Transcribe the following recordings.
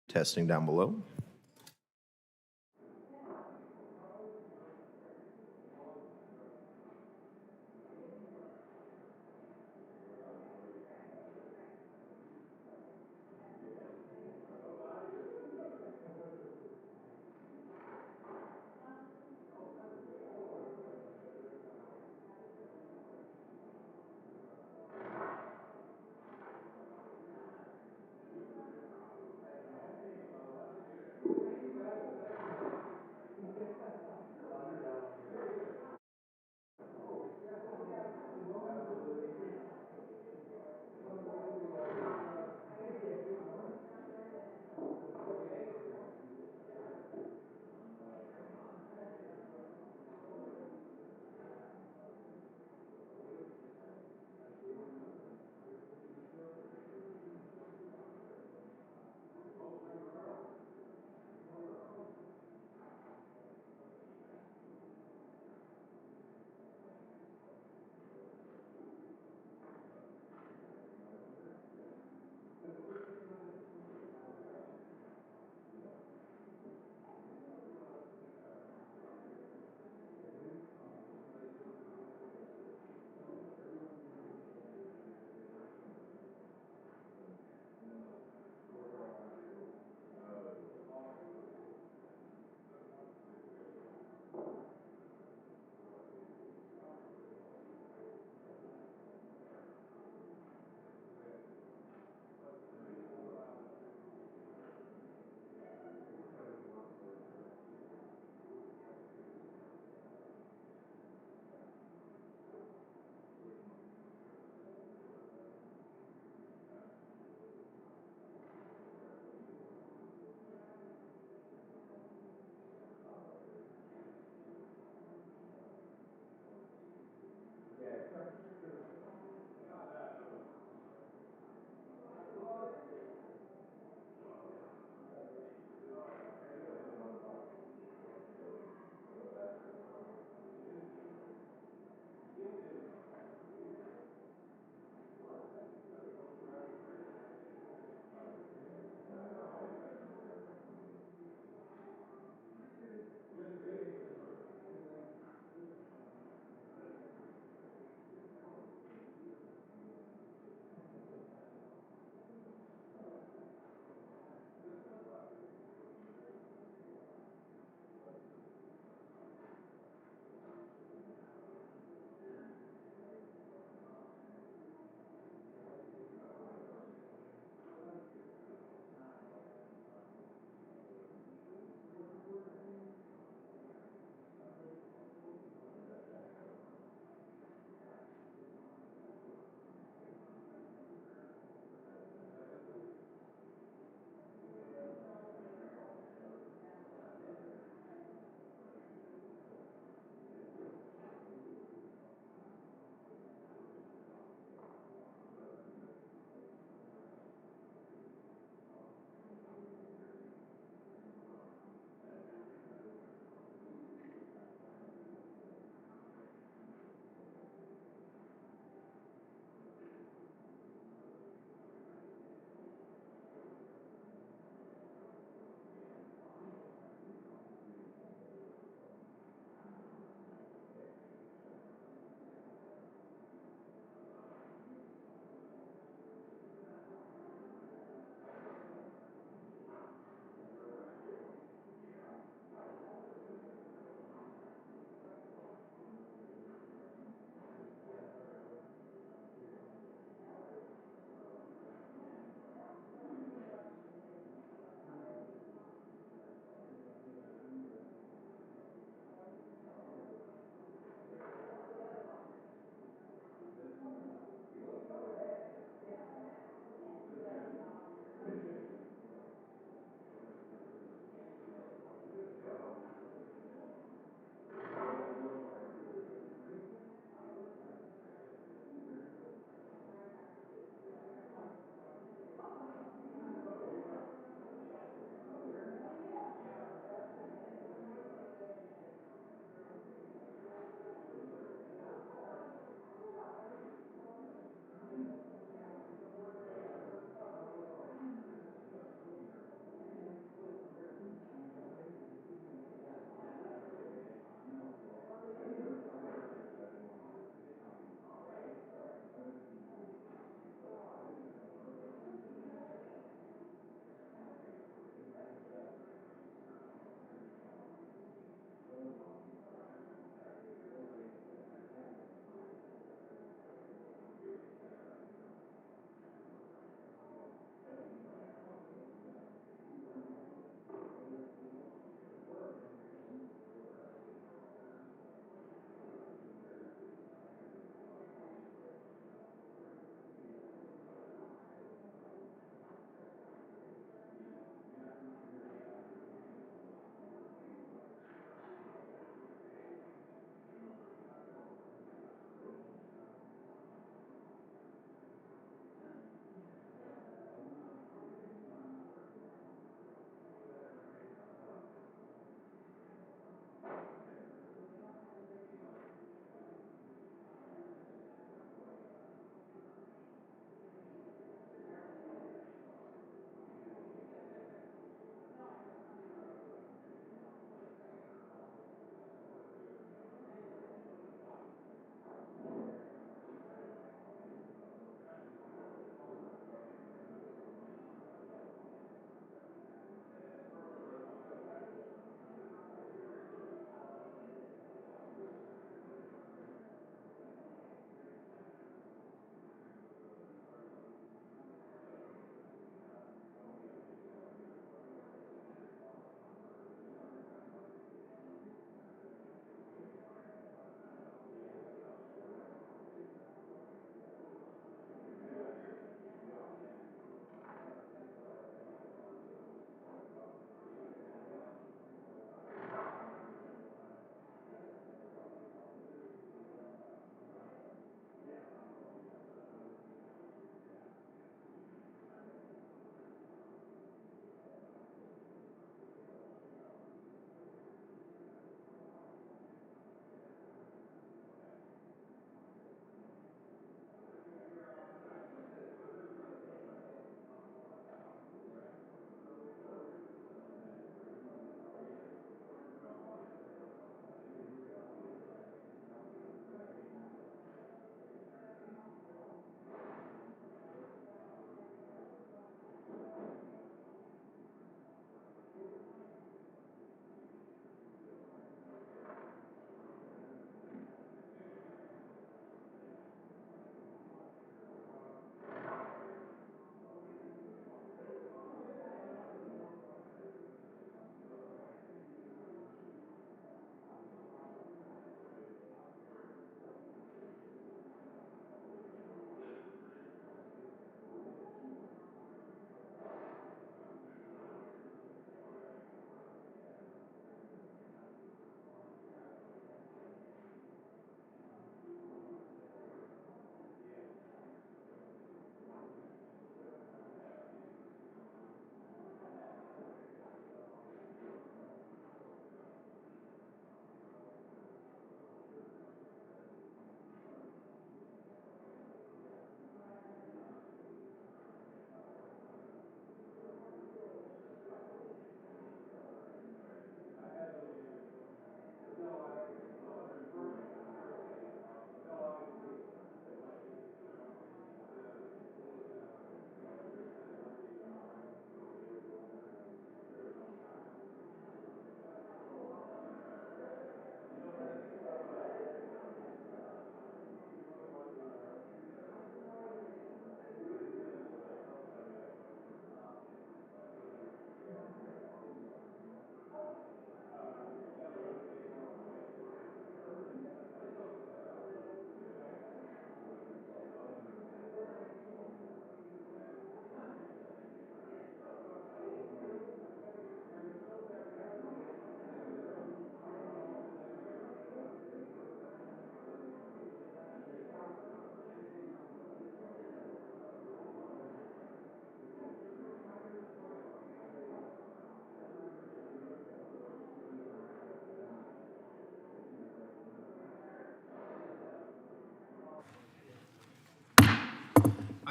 Testing down below.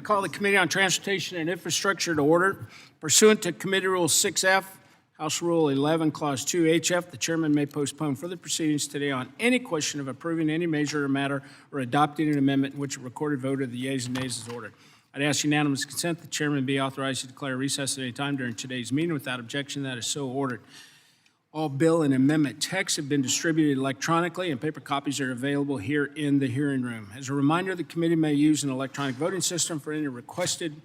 call the Committee on Transportation and Infrastructure to order. Pursuant to Committee Rule 6F, House Rule 11, Clause 2 HF, the chairman may postpone further proceedings today on any question of approving any measure or matter or adopting an amendment in which a recorded vote of the yeas and nays is ordered. I'd ask unanimous consent the chairman be authorized to declare recess at any time during today's meeting. Without objection, that is so ordered. All bill and amendment texts have been distributed electronically, and paper copies are available here in the hearing room. As a reminder, the committee may use an electronic voting system for any requested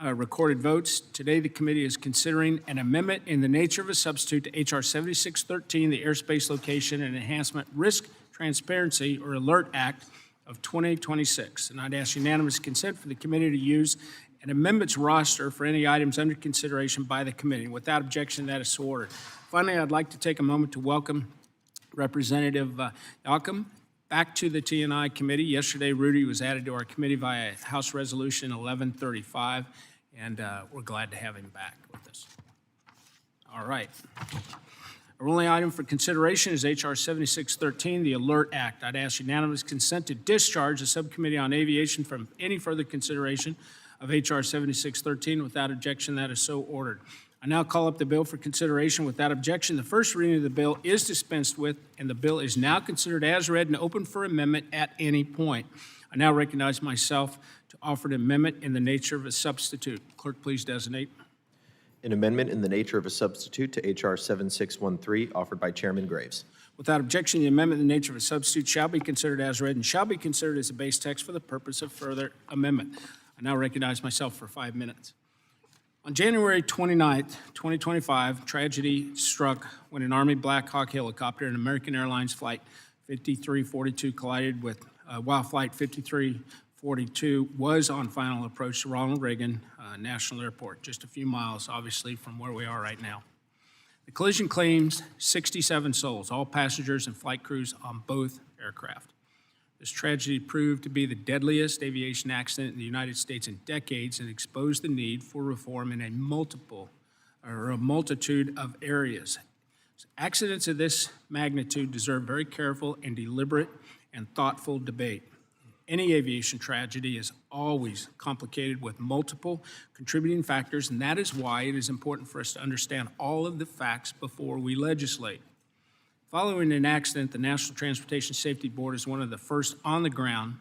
recorded votes. Today, the committee is considering an amendment in the nature of a substitute to H.R. 7613, the Airspace Location and Enhancement Risk Transparency or Alert Act of 2026. And I'd ask unanimous consent for the committee to use an amendments roster for any items under consideration by the committee. Without objection, that is so ordered. Finally, I'd like to take a moment to welcome Representative Malkup back to the T&I committee. Yesterday, Rudy was added to our committee via House Resolution 1135, and we're glad to have him back with us. All right. Our only item for consideration is H.R. 7613, the Alert Act. I'd ask unanimous consent to discharge the Subcommittee on Aviation from any further consideration of H.R. 7613. Without objection, that is so ordered. I now call up the bill for consideration. Without objection, the first reading of the bill is dispensed with, and the bill is now considered as read and open for amendment at any point. I now recognize myself to offer an amendment in the nature of a substitute. Clerk, please designate. An amendment in the nature of a substitute to H.R. 7613, offered by Chairman Graves. Without objection, the amendment in the nature of a substitute shall be considered as read and shall be considered as a base text for the purpose of further amendment. I now recognize myself for 5 minutes. On January 29th, 2025, tragedy struck when an Army Black Hawk helicopter and American Airlines Flight 5342 collided with, while Flight 5342 was on final approach to Ronald Reagan National Airport, just a few miles, obviously, from where we are right now. The collision claims 67 souls, all passengers and flight crews on both aircraft. This tragedy proved to be the deadliest aviation accident in the United States in decades and exposed the need for reform in a multitude of areas. Accidents of this magnitude deserve very careful and deliberate and thoughtful debate. Any aviation tragedy is always complicated with multiple contributing factors, and that is why it is important for us to understand all of the facts before we legislate. Following an accident, the National Transportation Safety Board is one of the first on the ground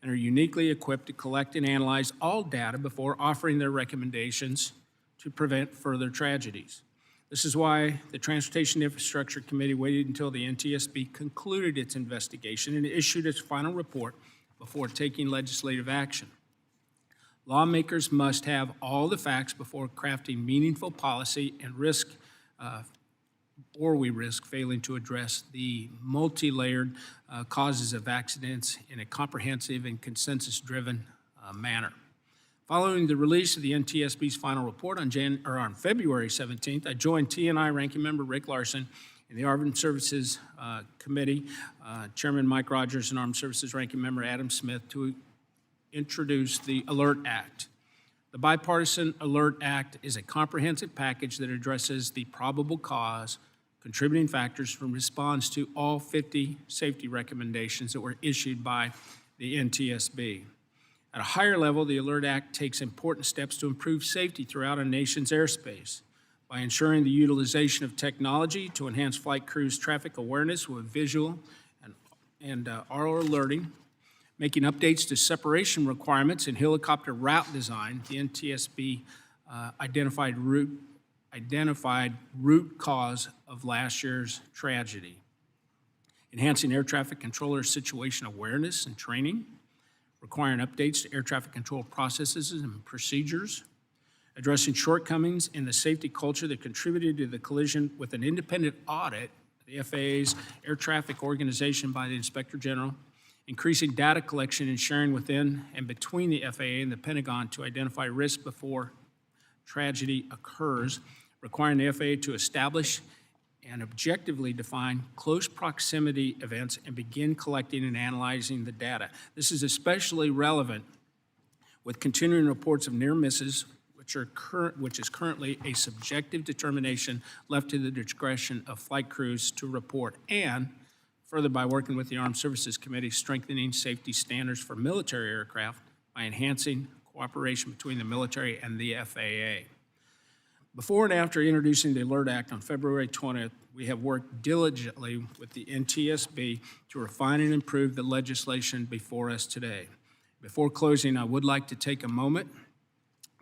and are uniquely equipped to collect and analyze all data before offering their recommendations to prevent further tragedies. This is why the Transportation Infrastructure Committee waited until the NTSB concluded its investigation and issued its final report before taking legislative action. Lawmakers must have all the facts before crafting meaningful policy and we risk failing to address the multi-layered causes of accidents in a comprehensive and consensus-driven manner. Following the release of the NTSB's final report on February 17th, I joined T&I Ranking Member Rick Larson in the Armed Services Committee, Chairman Mike Rogers, and Armed Services Ranking Member Adam Smith to introduce the Alert Act. The Bipartisan Alert Act is a comprehensive package that addresses the probable cause, contributing factors, and responds to all 50 safety recommendations that were issued by the NTSB. At a higher level, the Alert Act takes important steps to improve safety throughout a nation's airspace by ensuring the utilization of technology to enhance flight crews' traffic awareness with visual and oral alerting, making updates to separation requirements and helicopter route design. The NTSB identified root cause of last year's tragedy, enhancing air traffic controller situation awareness and training, requiring updates to air traffic control processes and procedures, addressing shortcomings in the safety culture that contributed to the collision with an independent audit, the FAA's Air Traffic Organization by the Inspector General, increasing data collection and sharing within and between the FAA and the Pentagon to identify risks before tragedy occurs, requiring the FAA to establish and objectively define close proximity events and begin collecting and analyzing the data. This is especially relevant with continuing reports of near misses, which is currently a subjective determination left to the discretion of flight crews to report, and further by working with the Armed Services Committee, strengthening safety standards for military aircraft by enhancing cooperation between the military and the FAA. Before and after introducing the ALERT Act on February 20th, we have worked diligently with the NTSB to refine and improve the legislation before us today. Before closing, I would like to take a moment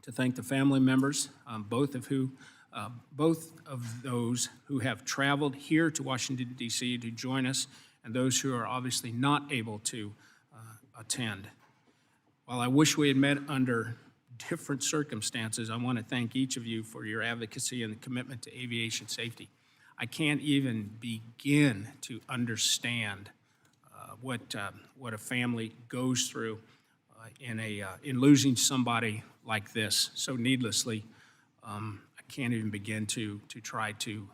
to thank the family members, both of those who have traveled here to Washington, D.C. to join us, and those who are obviously not able to attend. While I wish we had met under different circumstances, I want to thank each of you for your advocacy and the commitment to aviation safety. I can't even begin to understand what a family goes through in losing somebody like this so needlessly. I can't even begin to try to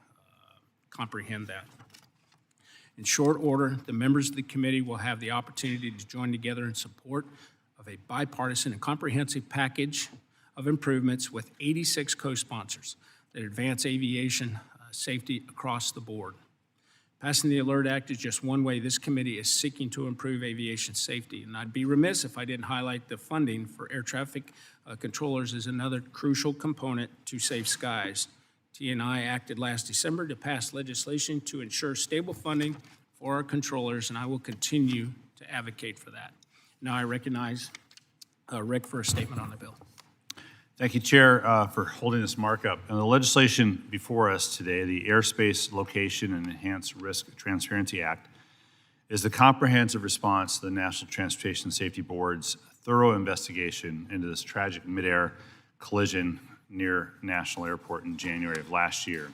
comprehend that. In short order, the members of the committee will have the opportunity to join together in support of a bipartisan and comprehensive package of improvements with 86 co-sponsors that advance aviation safety across the board. Passing the ALERT Act is just one way this committee is seeking to improve aviation safety, and I'd be remiss if I didn't highlight the funding for air traffic controllers as another crucial component to safe skies. T&I acted last December to pass legislation to ensure stable funding for our controllers, and I will continue to advocate for that. Now I recognize Rick for a statement on the bill. Thank you, Chair, for holding this markup. And the legislation before us today, the Airspace Location and Enhanced Risk Transparency Act, is the comprehensive response to the National Transportation Safety Board's thorough investigation into this tragic midair collision near National Airport in January of last year.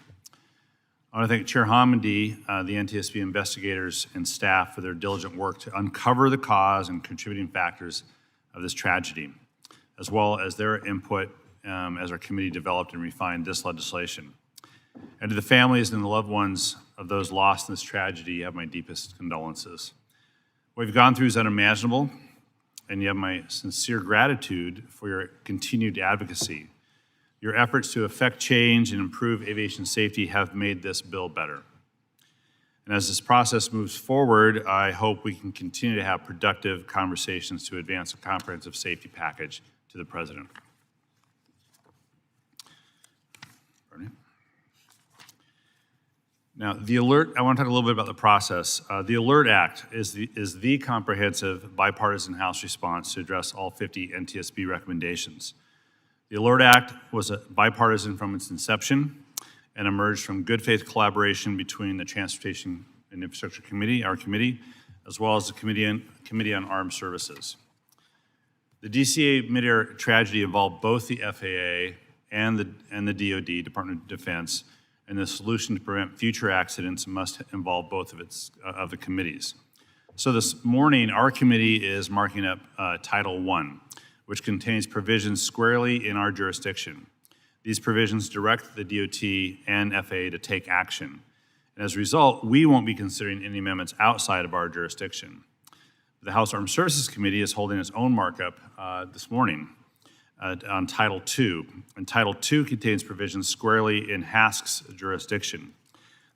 I want to thank Chair Hamady, the NTSB investigators and staff for their diligent work to uncover the cause and contributing factors of this tragedy, as well as their input as our committee developed and refined this legislation. And to the families and the loved ones of those lost in this tragedy, I have my deepest condolences. What we've gone through is unimaginable, and you have my sincere gratitude for your continued advocacy. Your efforts to effect change and improve aviation safety have made this bill better. And as this process moves forward, I hope we can continue to have productive conversations to advance a comprehensive safety package to the President. Now, the ALERT, I want to talk a little bit about the process. The ALERT Act is the comprehensive bipartisan House response to address all 50 NTSB recommendations. The ALERT Act was bipartisan from its inception and emerged from good faith collaboration between the Transportation and Infrastructure Committee, our committee, as well as the Committee on Armed Services. The DCA midair tragedy involved both the FAA and the DoD, Department of Defense, and the solution to prevent future accidents must involve both of the committees. So this morning, our committee is marking up Title I, which contains provisions squarely in our jurisdiction. These provisions direct the DOT and FAA to take action. And as a result, we won't be considering any amendments outside of our jurisdiction. The House Armed Services Committee is holding its own markup this morning on Title II. And Title II contains provisions squarely in HASC's jurisdiction.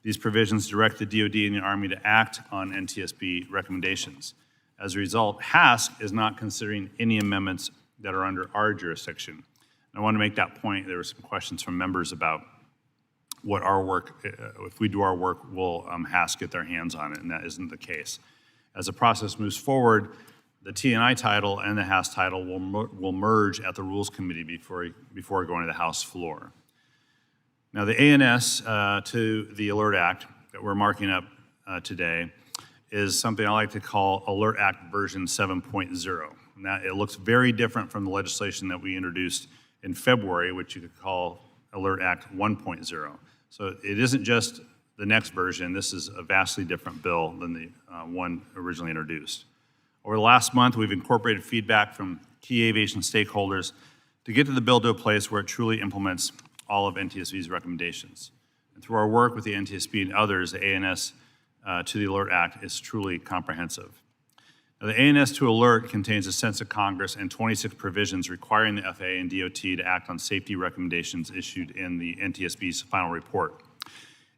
These provisions direct the DoD and the Army to act on NTSB recommendations. As a result, HASC is not considering any amendments that are under our jurisdiction. And I want to make that point. There were some questions from members about what our work, if we do our work, will HASC get their hands on it, and that isn't the case. As the process moves forward, the T&I title and the HASC title will merge at the Rules Committee before going to the House floor. Now, the ANS to the ALERT Act that we're marking up today is something I like to call ALERT Act version 7.0. And that it looks very different from the legislation that we introduced in February, which you could call ALERT Act 1.0. So it isn't just the next version. This is a vastly different bill than the one originally introduced. Over the last month, we've incorporated feedback from key aviation stakeholders to get the bill to a place where it truly implements all of NTSB's recommendations. And through our work with the NTSB and others, the ANS to the ALERT Act is truly comprehensive. Now, the ANS to ALERT contains a sense of Congress and 26 provisions requiring the FAA and DOT to act on safety recommendations issued in the NTSB's final report,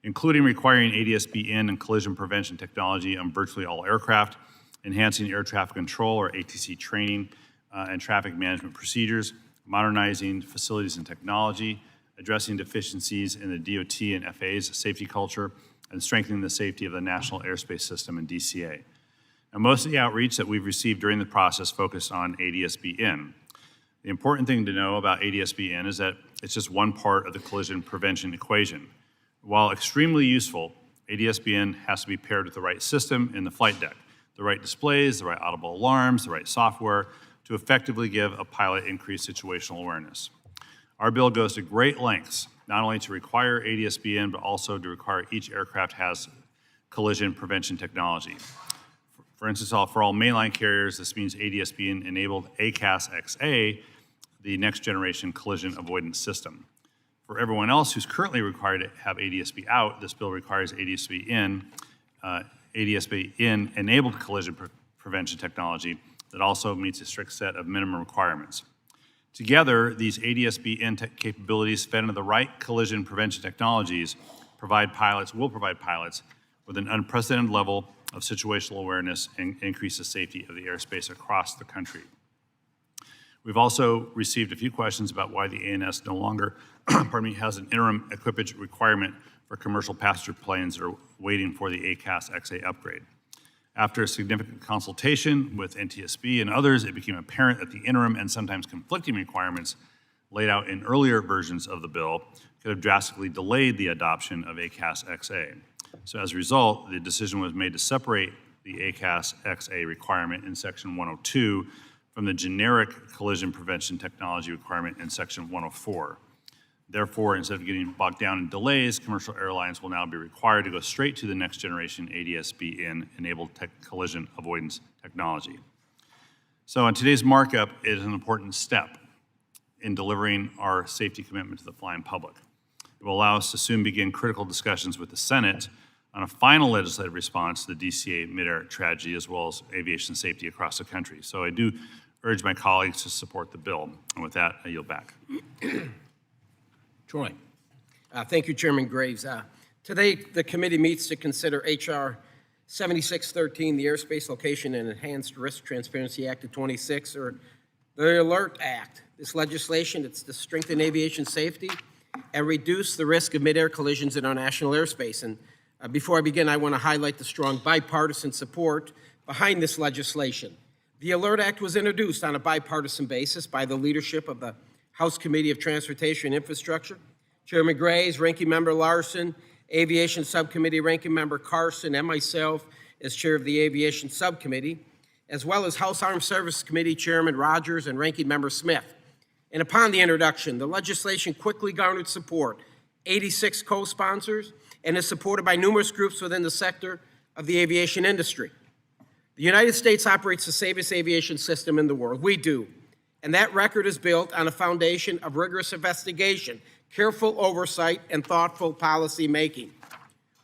including requiring ADS-B in and collision prevention technology on virtually all aircraft, enhancing air traffic control or ATC training, and traffic management procedures, modernizing facilities and technology, addressing deficiencies in the DOT and FAA's safety culture, and strengthening the safety of the National Airspace System and DCA. Now, most of the outreach that we've received during the process focused on ADS-B-In. The important thing to know about ADS-B-In is that it's just one part of the collision prevention equation. While extremely useful, ADS-B-In has to be paired with the right system in the flight deck, the right displays, the right audible alarms, the right software to effectively give a pilot increased situational awareness. Our bill goes to great lengths, not only to require ADS-B-In, but also to require each aircraft has collision prevention technology. For instance, for all mainline carriers, this means ADS-B-In enabled ACAS-XA, the next generation collision avoidance system. For everyone else who's currently required to have ADS-B out, this bill requires ADS-B-In enabled collision prevention technology that also meets a strict set of minimum requirements. Together, these ADS-B-In capabilities fed into the right collision prevention technologies will provide pilots with an unprecedented level of situational awareness and increase the safety of the airspace across the country. We've also received a few questions about why the ANS no longer has an interim equipage requirement for commercial passenger planes that are waiting for the ACAS-XA upgrade. After a significant consultation with NTSB and others, it became apparent that the interim and sometimes conflicting requirements laid out in earlier versions of the bill could have drastically delayed the adoption of ACAS-XA. So as a result, the decision was made to separate the ACAS-XA requirement in Section 102 from the generic collision prevention technology requirement in Section 104. Therefore, instead of getting bogged down in delays, commercial airlines will now be required to go straight to the next generation ADS-B-In enabled collision avoidance technology. So in today's markup is an important step in delivering our safety commitment to the flying public. It will allow us to soon begin critical discussions with the Senate on a final legislative response to the DCA mid-air tragedy, as well as aviation safety across the country. So I do urge my colleagues to support the bill. And with that, I yield back. Troy. Thank you, Chairman Graves. Today, the committee meets to consider H.R. 7613, the Airspace Location and Enhanced Risk Transparency Act of 26, or the ALERT Act. This legislation, it's to strengthen aviation safety and reduce the risk of mid-air collisions in our national airspace. And before I begin, I want to highlight the strong bipartisan support behind this legislation. The ALERT Act was introduced on a bipartisan basis by the leadership of the House Committee of Transportation and Infrastructure, Chairman Graves, Ranking Member Larson, Aviation Subcommittee Ranking Member Carson, and myself as Chair of the Aviation Subcommittee, as well as House Armed Services Committee Chairman Rogers and Ranking Member Smith. And upon the introduction, the legislation quickly garnered support, 86 co-sponsors, and is supported by numerous groups within the sector of the aviation industry. The United States operates the safest aviation system in the world. We do. And that record is built on a foundation of rigorous investigation, careful oversight, and thoughtful policy making.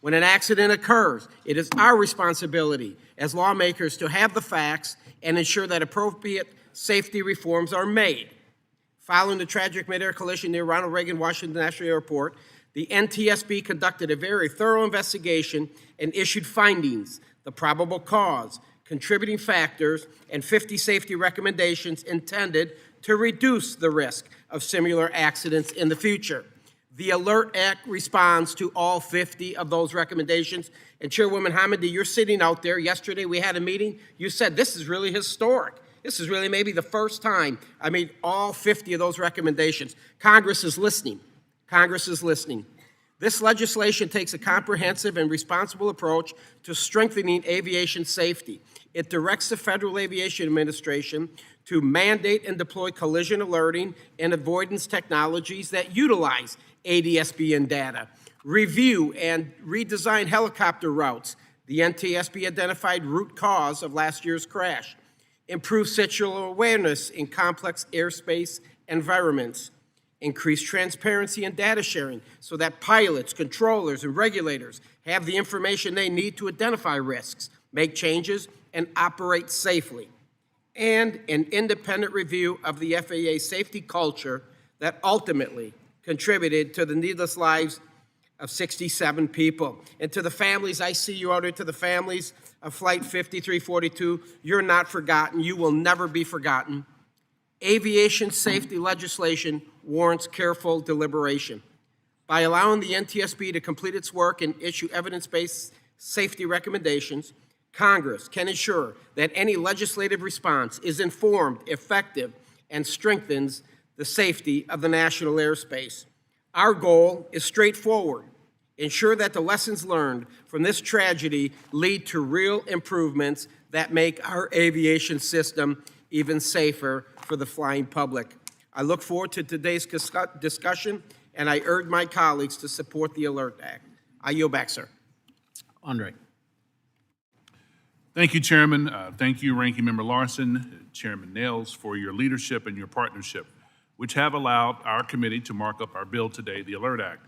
When an accident occurs, it is our responsibility as lawmakers to have the facts and ensure that appropriate safety reforms are made. Following the tragic mid-air collision near Ronald Reagan Washington National Airport, the NTSB conducted a very thorough investigation and issued findings, the probable cause, contributing factors, and 50 safety recommendations intended to reduce the risk of similar accidents in the future. The ALERT Act responds to all 50 of those recommendations. And Chairwoman Hamady, you're sitting out there. Yesterday we had a meeting. You said this is really historic. This is really maybe the first time I made all 50 of those recommendations. Congress is listening. Congress is listening. This legislation takes a comprehensive and responsible approach to strengthening aviation safety. It directs the Federal Aviation Administration to mandate and deploy collision alerting and avoidance technologies that utilize ADS-B-In data, review and redesign helicopter routes, the NTSB identified root cause of last year's crash, improve situational awareness in complex airspace environments, increase transparency and data sharing so that pilots, controllers, and regulators have the information they need to identify risks, make changes, and operate safely, and an independent review of the FAA safety culture that ultimately contributed to the needless lives of 67 people. And to the families, I see you out there, to the families of Flight 5342, you're not forgotten. You will never be forgotten. Aviation safety legislation warrants careful deliberation. By allowing the NTSB to complete its work and issue evidence-based safety recommendations, Congress can ensure that any legislative response is informed, effective, and strengthens the safety of the national airspace. Our goal is straightforward: ensure that the lessons learned from this tragedy lead to real improvements that make our aviation system even safer for the flying public. I look forward to today's discussion, and I urge my colleagues to support the ALERT Act. I yield back, sir. Andre. Thank you, Chairman. Thank you, Ranking Member Larson, Chairman Nails, for your leadership and your partnership, which have allowed our committee to mark up our bill today, the ALERT Act.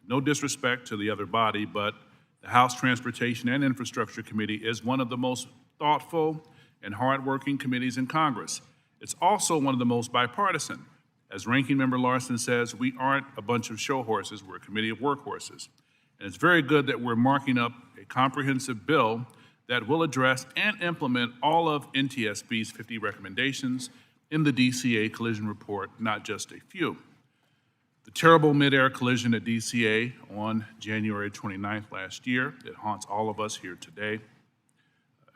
No disrespect to the other body, but the House Transportation and Infrastructure Committee is one of the most thoughtful and hardworking committees in Congress. It's also one of the most bipartisan. As Ranking Member Larson says, we aren't a bunch of show horses, we're a committee of workhorses. And it's very good that we're marking up a comprehensive bill that will address and implement all of NTSB's 50 recommendations in the DCA collision report, not just a few. The terrible mid-air collision at DCA on January 29th last year, it haunts all of us here today.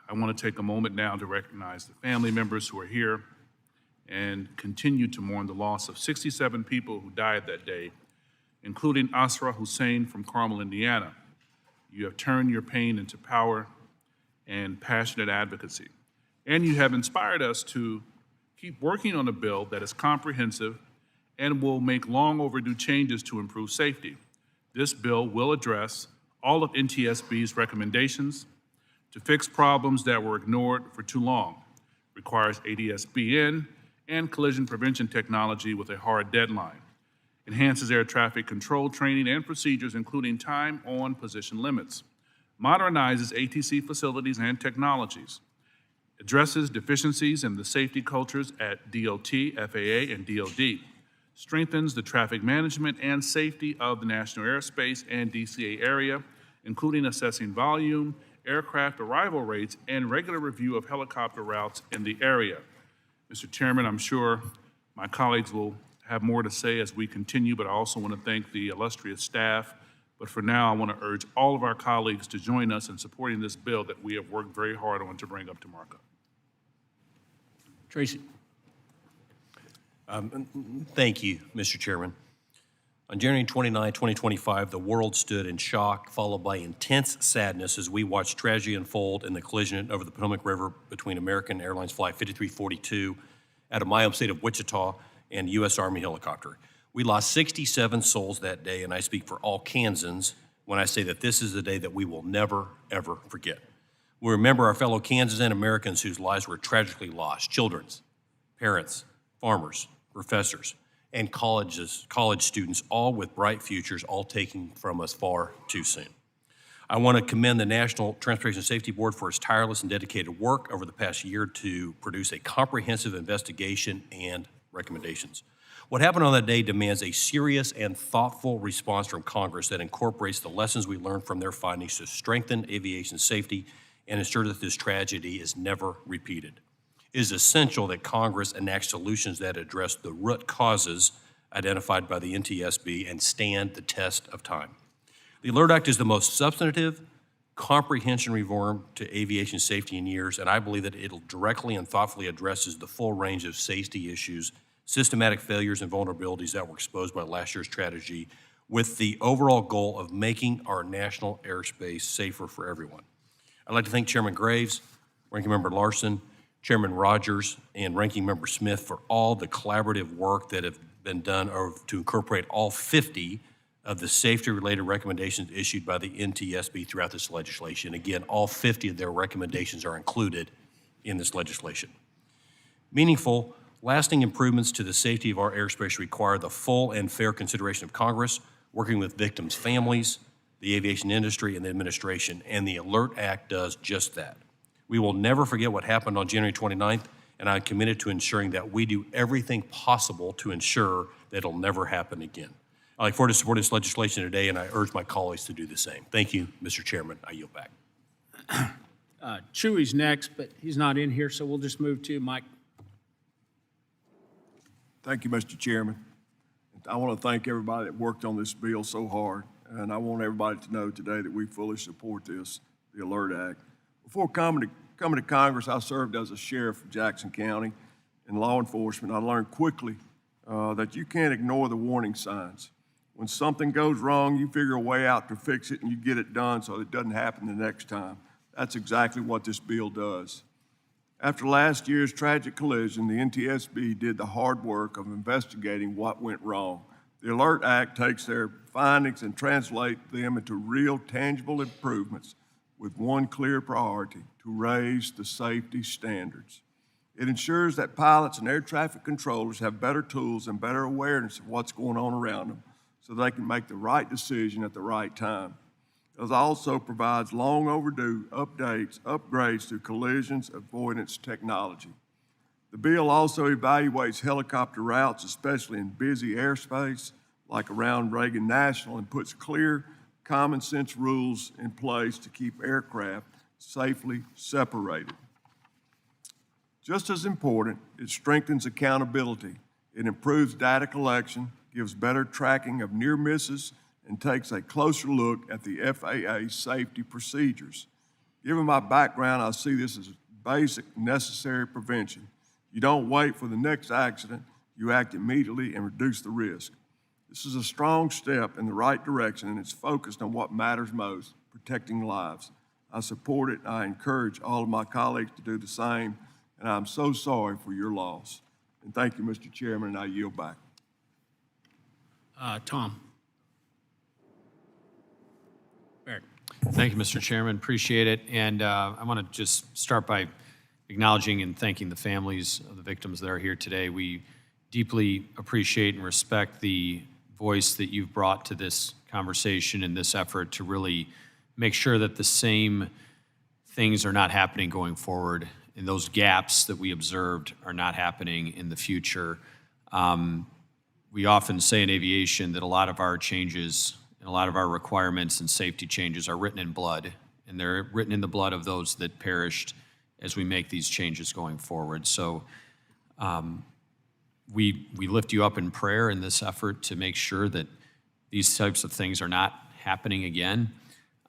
I want to take a moment now to recognize the family members who are here and continue to mourn the loss of 67 people who died that day, including Asra Hussein from Carmel, Indiana. You have turned your pain into power and passionate advocacy, and you have inspired us to keep working on a bill that is comprehensive and will make long overdue changes to improve safety. This bill will address all of NTSB's recommendations to fix problems that were ignored for too long, requires ADS-BN and collision prevention technology with a hard deadline, enhances air traffic control training and procedures, including time on position limits, modernizes ATC facilities and technologies, addresses deficiencies in the safety cultures at DOT, FAA, and DOD, strengthens the traffic management and safety of the national airspace and DCA area, including assessing volume, aircraft arrival rates, and regular review of helicopter routes in the area. Mr. Chairman, I'm sure my colleagues will have more to say as we continue, but I also want to thank the illustrious staff. But for now, I want to urge all of our colleagues to join us in supporting this bill that we have worked very hard on to bring up to markup. Tracy. Thank you, Mr. Chairman. On January 29, 2025, the world stood in shock, followed by intense sadness as we watched tragedy unfold in the collision over the Potomac River between American Airlines Flight 5342 out of my home state of Wichita and U.S. Army helicopter. We lost 67 souls that day, and I speak for all Kansans when I say that this is a day that we will never, ever forget. We remember our fellow Kansans and Americans whose lives were tragically lost: children, parents, farmers, professors, and college students, all with bright futures, all taken from us far too soon. I want to commend the National Transportation Safety Board for its tireless and dedicated work over the past year to produce a comprehensive investigation and recommendations. What happened on that day demands a serious and thoughtful response from Congress that incorporates the lessons we learned from their findings to strengthen aviation safety and ensure that this tragedy is never repeated. It is essential that Congress enact solutions that address the root causes identified by the NTSB and stand the test of time. The ALERT Act is the most substantive, comprehensive reform to aviation safety in years, and I believe that it directly and thoughtfully addresses the full range of safety issues, systematic failures, and vulnerabilities that were exposed by last year's tragedy, with the overall goal of making our national airspace safer for everyone. I'd like to thank Chairman Graves, Ranking Member Larson, Chairman Rogers, and Ranking Member Smith for all the collaborative work that have been done to incorporate all 50 of the safety-related recommendations issued by the NTSB throughout this legislation. Again, all 50 of their recommendations are included in this legislation. Meaningful, lasting improvements to the safety of our airspace require the full and fair consideration of Congress, working with victims' families, the aviation industry, and the administration, and the ALERT Act does just that. We will never forget what happened on January 29th, and I'm committed to ensuring that we do everything possible to ensure that it'll never happen again. I look forward to supporting this legislation today, and I urge my colleagues to do the same. Thank you, Mr. Chairman. I yield back. Chewy's next, but he's not in here, so we'll just move to Mike. Thank you, Mr. Chairman. I want to thank everybody that worked on this bill so hard, and I want everybody to know today that we fully support this, the ALERT Act. Before coming to Congress, I served as a sheriff of Jackson County in law enforcement. I learned quickly that you can't ignore the warning signs. When something goes wrong, you figure a way out to fix it and you get it done so it doesn't happen the next time. That's exactly what this bill does. After last year's tragic collision, the NTSB did the hard work of investigating what went wrong. The ALERT Act takes their findings and translates them into real, tangible improvements with one clear priority: to raise the safety standards. It ensures that pilots and air traffic controllers have better tools and better awareness of what's going on around them so they can make the right decision at the right time. It also provides long overdue upgrades to collisions avoidance technology. The bill also evaluates helicopter routes, especially in busy airspace, like around Reagan National, and puts clear, common sense rules in place to keep aircraft safely separated. Just as important, it strengthens accountability. It improves data collection, gives better tracking of near misses, and takes a closer look at the FAA safety procedures. Given my background, I see this as basic, necessary prevention. You don't wait for the next accident, you act immediately and reduce the risk. This is a strong step in the right direction, and it's focused on what matters most: protecting lives. I support it. I encourage all of my colleagues to do the same, and I'm so sorry for your loss. And thank you, Mr. Chairman, and I yield back. Tom. Barrett. Thank you, Mr. Chairman. Appreciate it. And I want to just start by acknowledging and thanking the families of the victims that are here today. We deeply appreciate and respect the voice that you've brought to this conversation and this effort to really make sure that the same things are not happening going forward, and those gaps that we observed are not happening in the future. We often say in aviation that a lot of our changes and a lot of our requirements and safety changes are written in blood, and they're written in the blood of those that perished as we make these changes going forward. So we lift you up in prayer in this effort to make sure that these types of things are not happening again.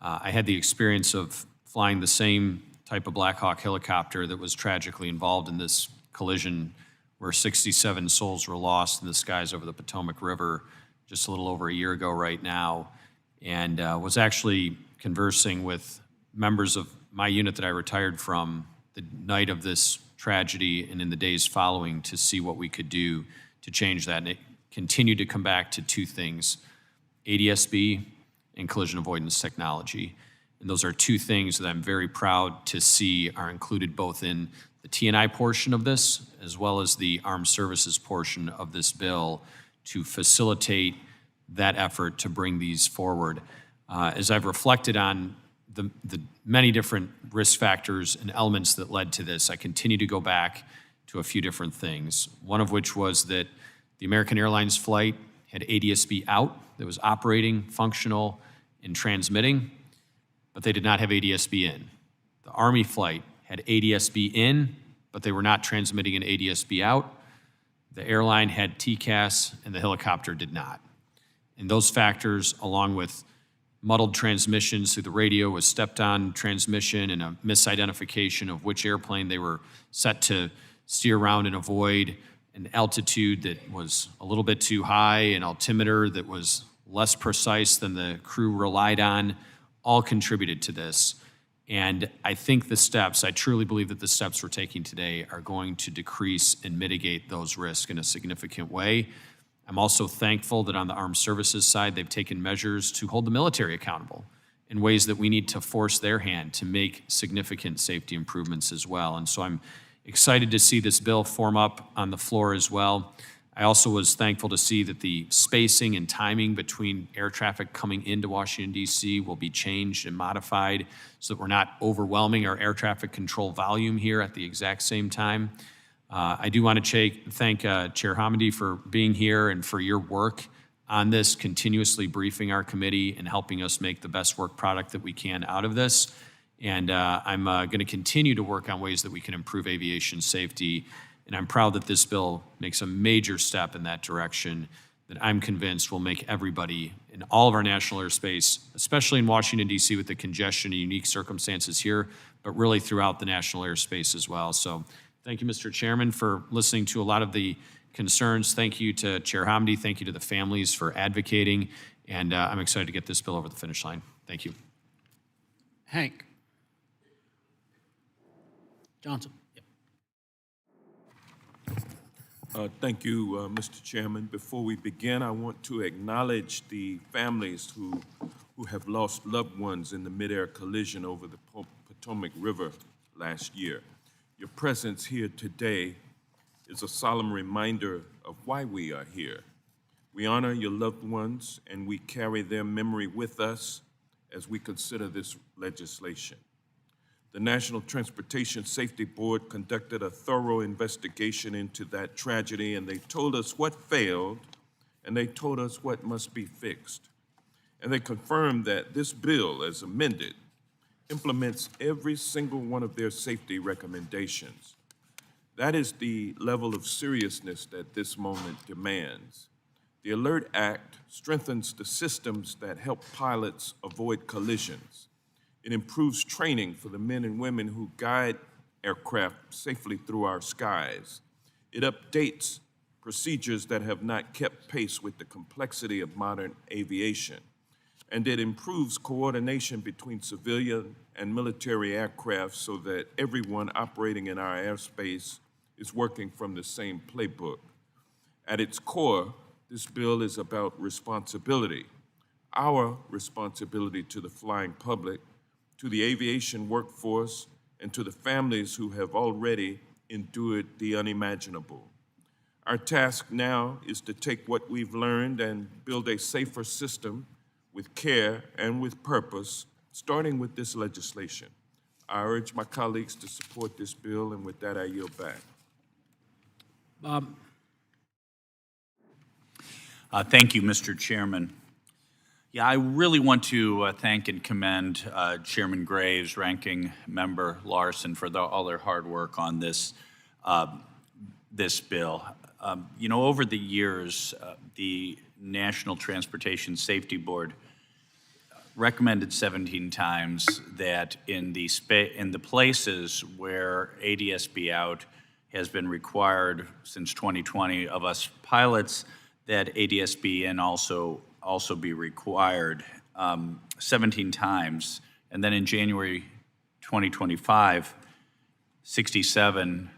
I had the experience of flying the same type of Black Hawk helicopter that was tragically involved in this collision where 67 souls were lost in the skies over the Potomac River just a little over a year ago right now, and was actually conversing with members of my unit that I retired from the night of this tragedy and in the days following to see what we could do to change that. And it continued to come back to two things: ADSB and collision avoidance technology. And those are two things that I'm very proud to see are included both in the T&I portion of this as well as the armed services portion of this bill to facilitate that effort to bring these forward. As I've reflected on the many different risk factors and elements that led to this, I continue to go back to a few different things. One of which was that the American Airlines flight had ADSB out, that was operating, functional, and transmitting, but they did not have ADSB in. The Army flight had ADSB in, but they were not transmitting an ADSB out. The airline had TCAS, and the helicopter did not. And those factors, along with muddled transmissions through the radio with stepped-on transmission and a misidentification of which airplane they were set to steer around and avoid, an altitude that was a little bit too high, an altimeter that was less precise than the crew relied on, all contributed to this. And I think I truly believe that the steps we're taking today are going to decrease and mitigate those risks in a significant way. I'm also thankful that on the armed services side, they've taken measures to hold the military accountable in ways that we need to force their hand to make significant safety improvements as well. And so I'm excited to see this bill form up on the floor as well. I also was thankful to see that the spacing and timing between air traffic coming into Washington, D.C. will be changed and modified so that we're not overwhelming our air traffic control volume here at the exact same time. I do want to thank Chair Hamady for being here and for your work on this, continuously briefing our committee and helping us make the best work product that we can out of this. And I'm going to continue to work on ways that we can improve aviation safety And I'm proud that this bill makes a major step in that direction that I'm convinced will make everybody in all of our national airspace, especially in Washington, D.C. with the congestion and unique circumstances here, but really throughout the national airspace as well. So thank you, Mr. Chairman, for listening to a lot of the concerns. Thank you to Chair Hamdi. Thank you to the families for advocating. And I'm excited to get this bill over the finish line. Thank you. Hank. Johnson. Yep. Thank you, Mr. Chairman. Before we begin, I want to acknowledge the families who have lost loved ones in the midair collision over the Potomac River last year. Your presence here today is a solemn reminder of why we are here. We honor your loved ones, and we carry their memory with us as we consider this legislation. The National Transportation Safety Board conducted a thorough investigation into that tragedy, and they told us what failed, and they told us what must be fixed. And they confirmed that this bill, as amended, implements every single one of their safety recommendations. That is the level of seriousness that this moment demands. The ALERT Act strengthens the systems that help pilots avoid collisions. It improves training for the men and women who guide aircraft safely through our skies. It updates procedures that have not kept pace with the complexity of modern aviation. And it improves coordination between civilian and military aircraft so that everyone operating in our airspace is working from the same playbook. At its core, this bill is about responsibility, our responsibility to the flying public, to the aviation workforce, and to the families who have already endured the unimaginable. Our task now is to take what we've learned and build a safer system with care and with purpose, starting with this legislation. I urge my colleagues to support this bill, and with that, I yield back. Bob. Thank you, Mr. Chairman. Yeah, I really want to thank and commend Chairman Graves, Ranking Member Larson for all their hard work on this bill. Over the years, the National Transportation Safety Board recommended 17 times that in the places where ADS-B out has been required since 2020 of us pilots, that ADS-B in also be required 17 times. And then in January 2025, 67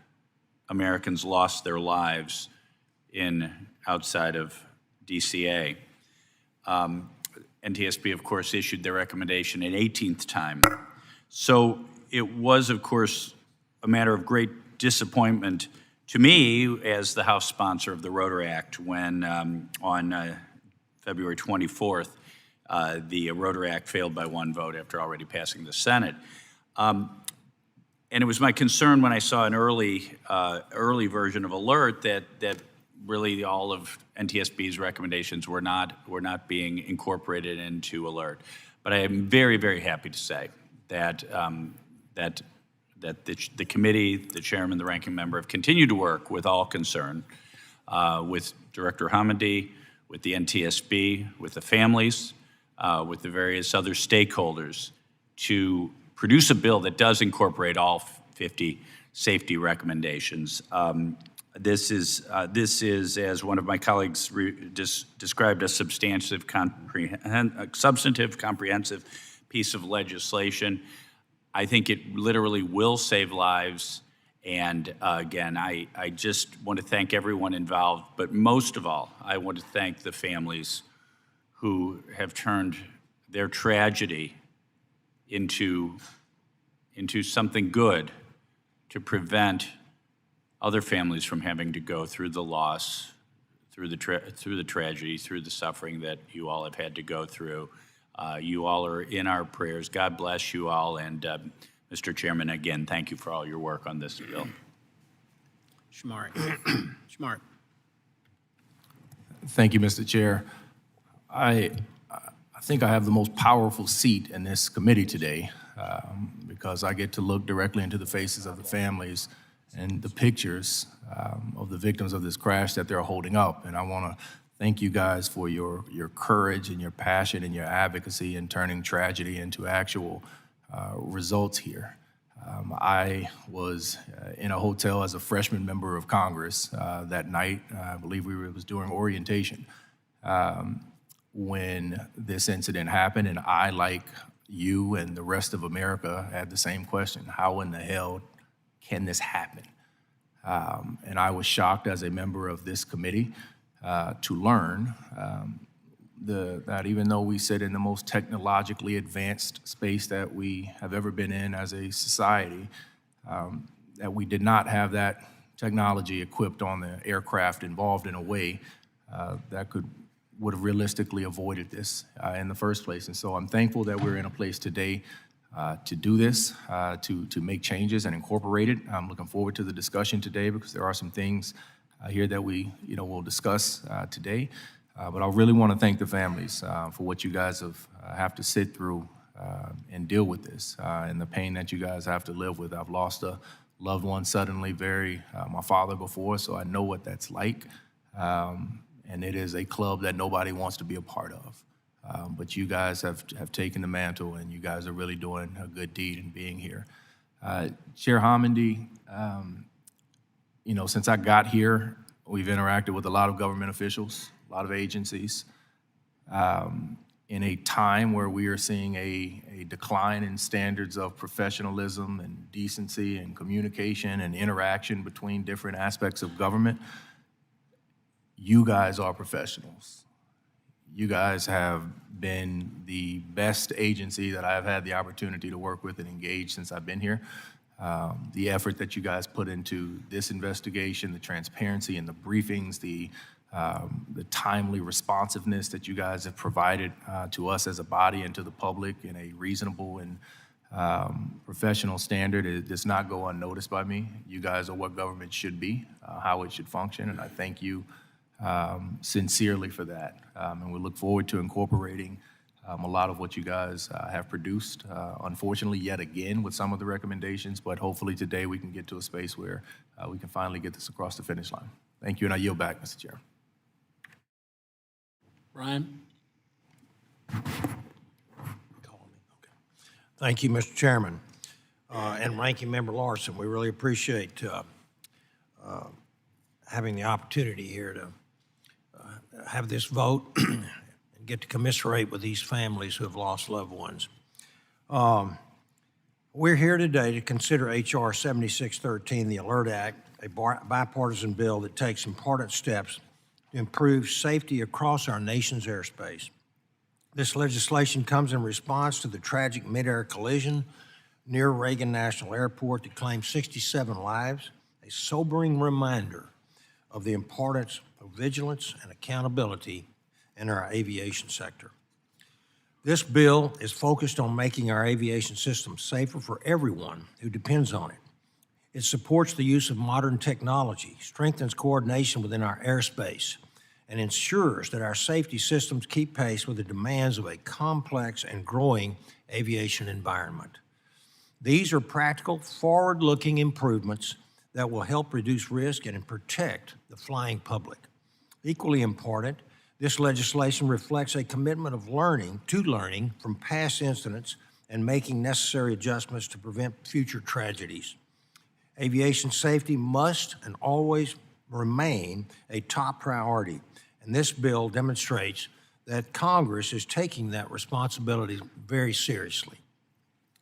Americans lost their lives outside of DCA. NTSB, of course, issued their recommendation an 18th time. So it was, of course, a matter of great disappointment to me as the House sponsor of the Rotor Act when on February 24th, the Rotor Act failed by one vote after already passing the Senate. And it was my concern when I saw an early version of ALERT that really all of NTSB's recommendations were not being incorporated into ALERT. But I am very, very happy to say that the committee, the chairman, the ranking member have continued to work with all concerned, with Director Hamdi, with the NTSB, with the families, with the various other stakeholders to produce a bill that does incorporate all 50 safety recommendations. This is, as one of my colleagues described, a substantive, comprehensive piece of legislation. I think it literally will save lives. And again, I just want to thank everyone involved, but most of all, I want to thank the families who have turned their tragedy into something good to prevent other families from having to go through the loss, through the tragedy, through the suffering that you all have had to go through. You all are in our prayers. God bless you all. And Mr. Chairman, again, thank you for all your work on this bill. Shamari. Shamari. Thank you, Mr. Chair. I think I have the most powerful seat in this committee today because I get to look directly into the faces of the families and the pictures of the victims of this crash that they're holding up. And I want to thank you guys for your courage and your passion and your advocacy in turning tragedy into actual results here. I was in a hotel as a freshman member of Congress that night. I believe it was during orientation when this incident happened, and I, like you and the rest of America, had the same question: how in the hell can this happen? And I was shocked as a member of this committee to learn that even though we sit in the most technologically advanced space that we have ever been in as a society, that we did not have that technology equipped on the aircraft involved in a way that would have realistically avoided this in the first place. And so I'm thankful that we're in a place today to do this, to make changes and incorporate it. I'm looking forward to the discussion today because there are some things here that we will discuss today. But I really want to thank the families for what you guys have to sit through and deal with this and the pain that you guys have to live with. I've lost a loved one suddenly, my father before, so I know what that's like. And it is a club that nobody wants to be a part of. But you guys have taken the mantle, and you guys are really doing a good deed in being here. Chair Hamandi, since I got here, we've interacted with a lot of government officials, a lot of agencies, in a time where we are seeing a decline in standards of professionalism and decency and communication and interaction between different aspects of government. You guys are professionals. You guys have been the best agency that I've had the opportunity to work with and engage since I've been here. The effort that you guys put into this investigation, the transparency and the briefings, the timely responsiveness that you guys have provided to us as a body and to the public in a reasonable and professional standard, it does not go unnoticed by me. You guys are what government should be, how it should function, and I thank you sincerely for that. And we look forward to incorporating a lot of what you guys have produced, unfortunately, yet again, with some of the recommendations, but hopefully today we can get to a space where we can finally get this across the finish line. Thank you, and I yield back, Mr. Chair. Brian? Thank you, Mr. Chairman. And Ranking Member Larson, we really appreciate having the opportunity here to have this vote and get to commiserate with these families who have lost loved ones. We're here today to consider H.R. 7613, the ALERT Act, a bipartisan bill that takes important steps to improve safety across our nation's airspace. This legislation comes in response to the tragic mid-air collision near Reagan National Airport that claimed 67 lives, a sobering reminder of the importance of vigilance and accountability in our aviation sector. This bill is focused on making our aviation system safer for everyone who depends on it. It supports the use of modern technology, strengthens coordination within our airspace, and ensures that our safety systems keep pace with the demands of a complex and growing aviation environment. These are practical, forward-looking improvements that will help reduce risk and protect the flying public. Equally important, this legislation reflects a commitment of learning from past incidents and making necessary adjustments to prevent future tragedies. Aviation safety must and always remain a top priority, and this bill demonstrates that Congress is taking that responsibility very seriously.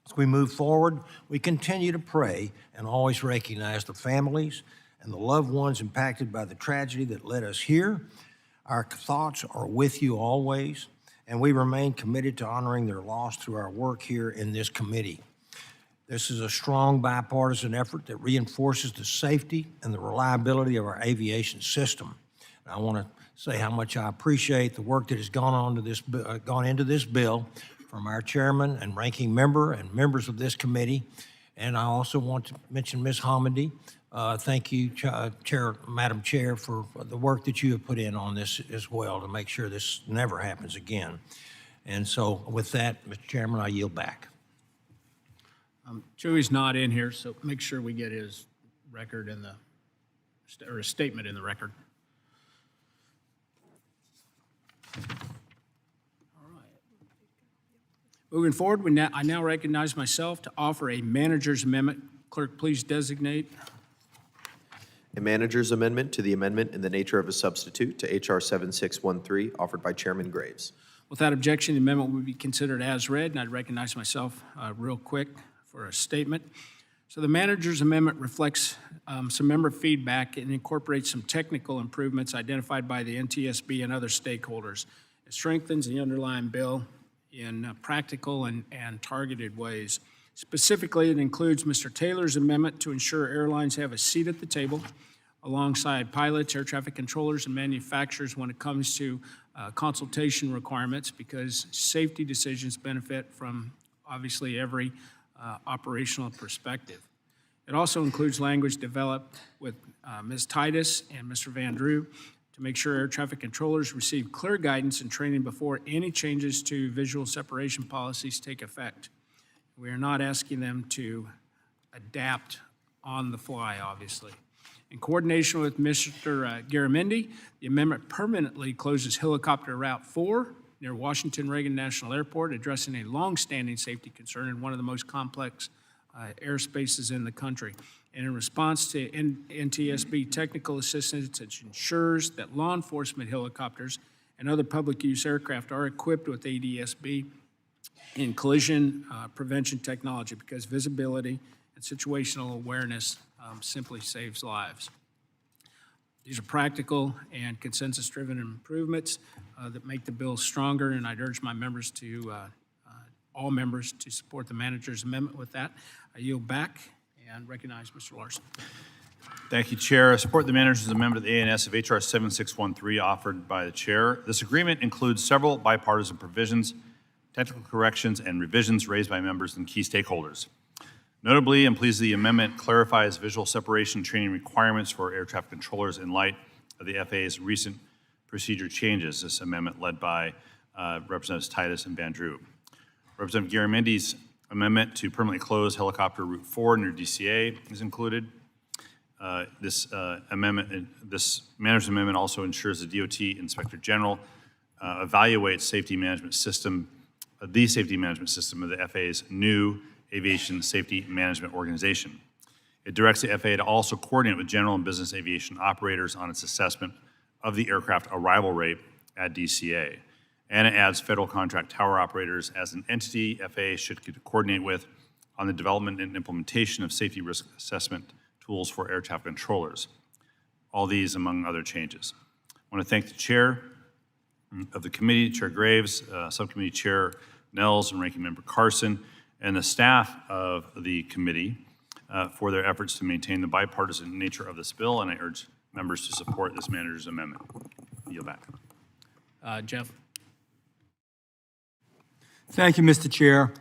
As we move forward, we continue to pray and always recognize the families and the loved ones impacted by the tragedy that led us here. Our thoughts are with you always, and we remain committed to honoring their loss through our work here in this committee. This is a strong bipartisan effort that reinforces the safety and the reliability of our aviation system. And I want to say how much I appreciate the work that has gone into this bill from our chairman and ranking member and members of this committee. And I also want to mention Ms. Hamandi. Thank you, Madam Chair, for the work that you have put in on this as well to make sure this never happens again. And so with that, Mr. Chairman, I yield back. Chewy's not in here, so make sure we get his record or a statement in the record. All right. Moving forward, I now recognize myself to offer a manager's amendment. Clerk, please designate. A manager's amendment to the amendment in the nature of a substitute to H.R. 7613, offered by Chairman Graves. Without objection, the amendment will be considered as read, and I'd recognize myself real quick for a statement. So the manager's amendment reflects some member feedback and incorporates some technical improvements identified by the NTSB and other stakeholders. It strengthens the underlying bill in practical and targeted ways. Specifically, it includes Mr. Taylor's amendment to ensure airlines have a seat at the table alongside pilots, air traffic controllers, and manufacturers when it comes to consultation requirements, because safety decisions benefit from obviously every operational perspective. It also includes language developed with Ms. Titus and Mr. Van Drew to make sure air traffic controllers receive clear guidance and training before any changes to visual separation policies take effect. We are not asking them to adapt on the fly, obviously. In coordination with Mr. Garamendi, the amendment permanently closes helicopter Route 4 near Washington Reagan National Airport, addressing a long-standing safety concern in one of the most complex airspaces in the country. And in response to NTSB technical assistance, it ensures that law enforcement helicopters and other public use aircraft are equipped with ADSB in collision prevention technology, because visibility and situational awareness simply saves lives. These are practical and consensus-driven improvements that make the bill stronger, and I'd urge my members to, all members, to support the manager's amendment. With that, I yield back and recognize Mr. Larson. Thank you, Chair. I support the manager's amendment of the ANS of H.R. 7613 offered by the Chair. This agreement includes several bipartisan provisions, technical corrections, and revisions raised by members and key stakeholders. Notably, I'm pleased the amendment clarifies visual separation training requirements for air traffic controllers in light of the FAA's recent procedure changes. This amendment led by Representatives Titus and Van Drew. Representative Garamendi's amendment to permanently close helicopter Route 4 near DCA is included. This manager's amendment also ensures the DOT Inspector General evaluates the safety management system of the FAA's new Aviation Safety Management Organization. It directs the FAA to also coordinate with general and business aviation operators on its assessment of the aircraft arrival rate at DCA. And it adds federal contract tower operators as an entity FAA should coordinate with on the development and implementation of safety risk assessment tools for air traffic controllers. All these among other changes. I want to thank the Chair of the committee, Chair Graves, Subcommittee Chair Nels, and Ranking Member Carson, and the staff of the committee for their efforts to maintain the bipartisan nature of this bill, and I urge members to support this manager's amendment. Yield back. Jeff. Thank you, Mr. Chair.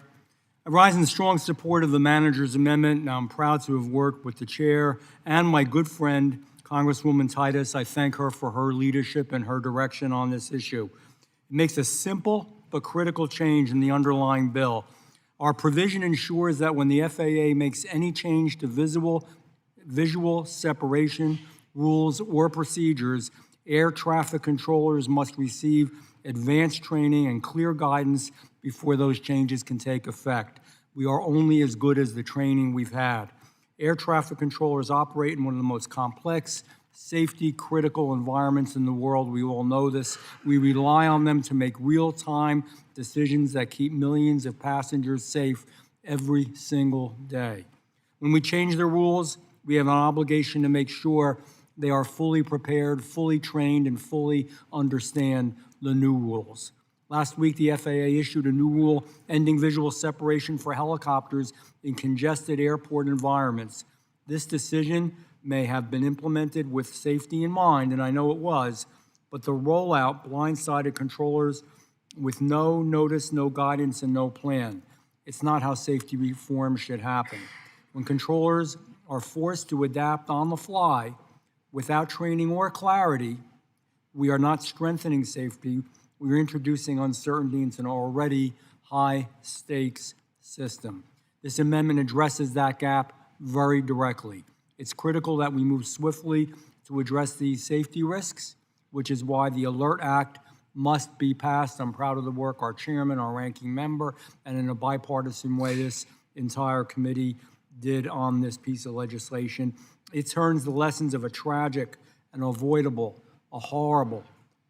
I rise in strong support of the manager's amendment, and I'm proud to have worked with the chair and my good friend, Congresswoman Titus. I thank her for her leadership and her direction on this issue. It makes a simple but critical change in the underlying bill. Our provision ensures that when the FAA makes any change to visual separation rules or procedures, air traffic controllers must receive advanced training and clear guidance before those changes can take effect. We are only as good as the training we've had. Air traffic controllers operate in one of the most complex, safety-critical environments in the world. We all know this. We rely on them to make real-time decisions that keep millions of passengers safe every single day. When we change the rules, we have an obligation to make sure they are fully prepared, fully trained, and fully understand the new rules. Last week, the FAA issued a new rule ending visual separation for helicopters in congested airport environments. This decision may have been implemented with safety in mind, and I know it was, but the rollout blindsided controllers with no notice, no guidance, and no plan. It's not how safety reform should happen. When controllers are forced to adapt on the fly without training or clarity, we are not strengthening safety. We're introducing uncertainty into an already high-stakes system. This amendment addresses that gap very directly. It's critical that we move swiftly to address these safety risks, which is why the ALERT Act must be passed. I'm proud of the work our chairman, our ranking member, and in a bipartisan way, this entire committee did on this piece of legislation. It turns the lessons of a tragic, an avoidable, a horrible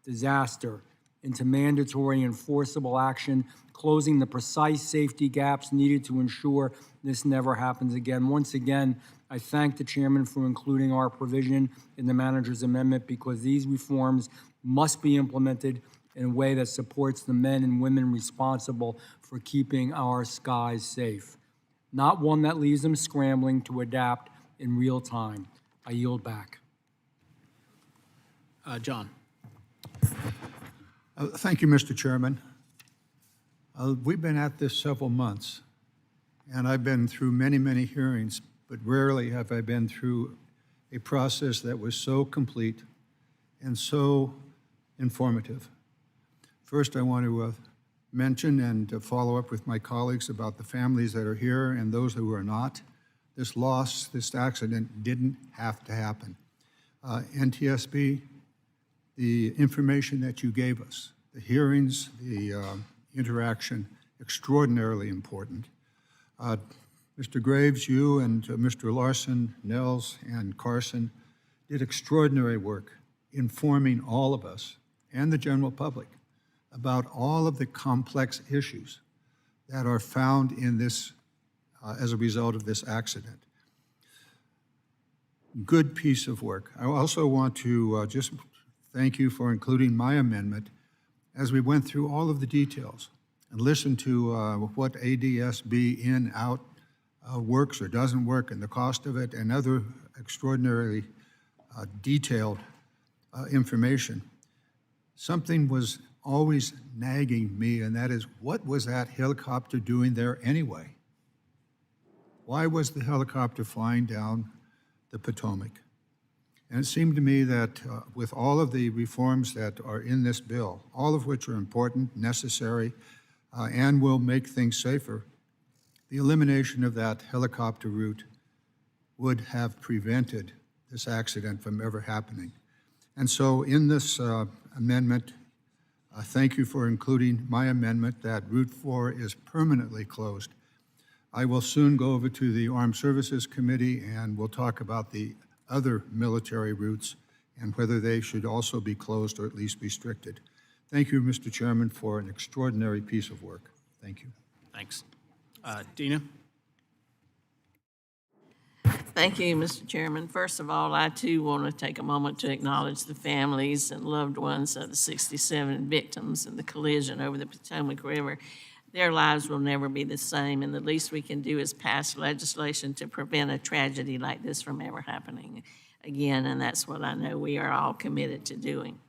disaster into mandatory enforceable action, closing the precise safety gaps needed to ensure this never happens again. Once again, I thank the chairman for including our provision in the manager's amendment because these reforms must be implemented in a way that supports the men and women responsible for keeping our skies safe, not one that leaves them scrambling to adapt in real time. I yield back. John. Thank you, Mr. Chairman. We've been at this several months, and I've been through many, many hearings, but rarely have I been through a process that was so complete and so informative. First, I want to mention and follow up with my colleagues about the families that are here and those who are not. This loss, this accident didn't have to happen. NTSB, the information that you gave us, the hearings, the interaction, extraordinarily important. Mr. Graves, you and Mr. Larson, Nels, and Carson did extraordinary work informing all of us and the general public about all of the complex issues that are found in this as a result of this accident. Good piece of work. I also want to just thank you for including my amendment as we went through all of the details and listened to what ADSB in, out works or doesn't work and the cost of it and other extraordinarily detailed information. Something was always nagging me, and that is, what was that helicopter doing there anyway? Why was the helicopter flying down the Potomac? And it seemed to me that with all of the reforms that are in this bill, all of which are important, necessary, and will make things safer, the elimination of that helicopter route would have prevented this accident from ever happening. And so in this amendment, thank you for including my amendment that Route 4 is permanently closed. I will soon go over to the Armed Services Committee and we'll talk about the other military routes and whether they should also be closed or at least restricted. Thank you, Mr. Chairman, for an extraordinary piece of work. Thank you. Thanks. Dina? Thank you, Mr. Chairman. First of all, I too want to take a moment to acknowledge the families and loved ones of the 67 victims in the collision over the Potomac River. Their lives will never be the same, and the least we can do is pass legislation to prevent a tragedy like this from ever happening again, and that's what I know we are all committed to doing.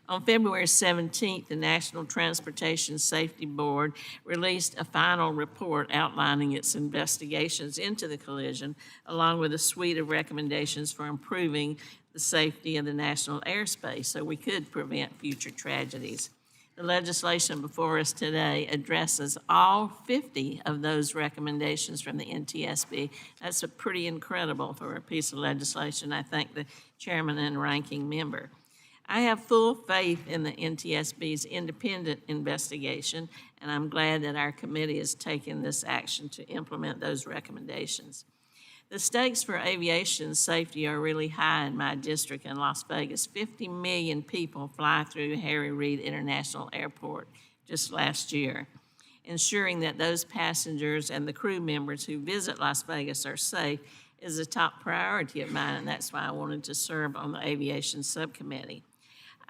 On February 17th, the National Transportation Safety Board released a final report outlining its investigations into the collision, along with a suite of recommendations for improving the safety of the national airspace so we could prevent future tragedies. The legislation before us today addresses all 50 of those recommendations from the NTSB. That's pretty incredible for a piece of legislation. I thank the chairman and ranking member. I have full faith in the NTSB's independent investigation, and I'm glad that our committee has taken this action to implement those recommendations. The stakes for aviation safety are really high in my district in Las Vegas. 50 million people fly through Harry Reid International Airport just last year. Ensuring that those passengers and the crew members who visit Las Vegas are safe is a top priority of mine, and that's why I wanted to serve on the aviation subcommittee.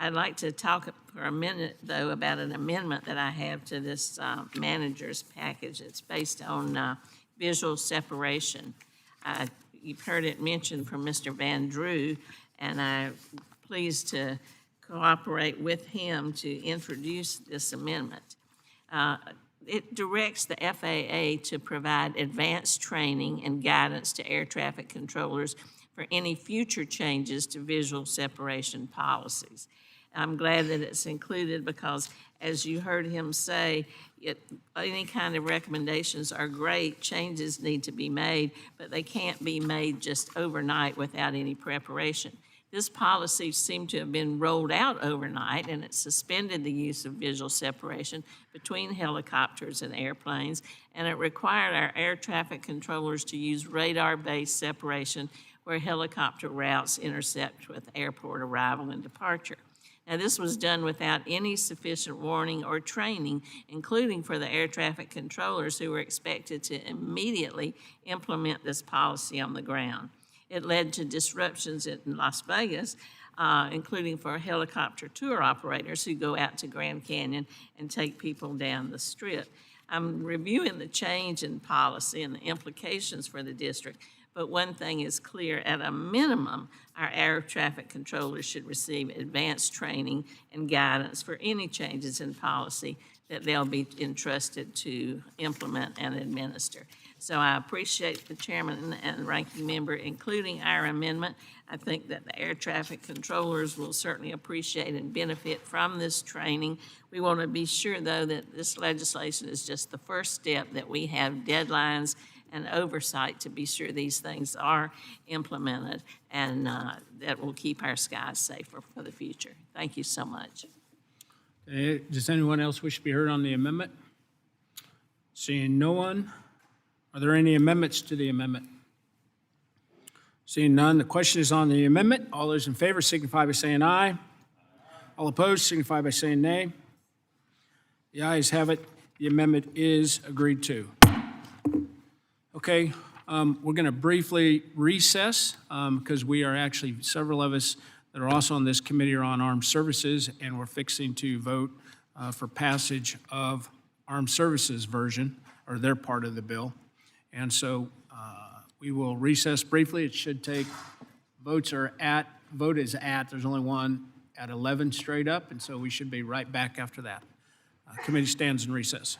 I'd like to talk for a minute, though, about an amendment that I have to this manager's package. It's based on visual separation. You've heard it mentioned from Mr. Van Drew, and I'm pleased to cooperate with him to introduce this amendment. It directs the FAA to provide advanced training and guidance to air traffic controllers for any future changes to visual separation policies. I'm glad that it's included because, as you heard him say, any kind of recommendations are great, changes need to be made, but they can't be made just overnight without any preparation. This policy seemed to have been rolled out overnight, and it suspended the use of visual separation between helicopters and airplanes, and it required our air traffic controllers to use radar-based separation where helicopter routes intersect with airport arrival and departure. Now, this was done without any sufficient warning or training, including for the air traffic controllers who were expected to immediately implement this policy on the ground. It led to disruptions in Las Vegas, including for helicopter tour operators who go out to Grand Canyon and take people down the strip. I'm reviewing the change in policy and the implications for the district, but one thing is clear: at a minimum, our air traffic controllers should receive advanced training and guidance for any changes in policy that they'll be entrusted to implement and administer. So I appreciate the chairman and ranking member including our amendment. I think that the air traffic controllers will certainly appreciate and benefit from this training. We want to be sure, though, that this legislation is just the first step, that we have deadlines and oversight to be sure these things are implemented, and that will keep our skies safer for the future. Thank you so much. Does anyone else wish to be heard on the amendment? Seeing no one, are there any amendments to the amendment? Seeing none, the question is on the amendment. All those in favor signify by saying aye. All opposed signify by saying nay. The ayes have it. The amendment is agreed to. Okay, we're going to briefly recess because we are actually, several of us that are also on this committee are on armed services, and we're fixing to vote for passage of armed services version, or their part of the bill. And so we will recess briefly. It should take, vote is at, there's only one at 11 straight up, and so we should be right back after that. Committee stands in recess.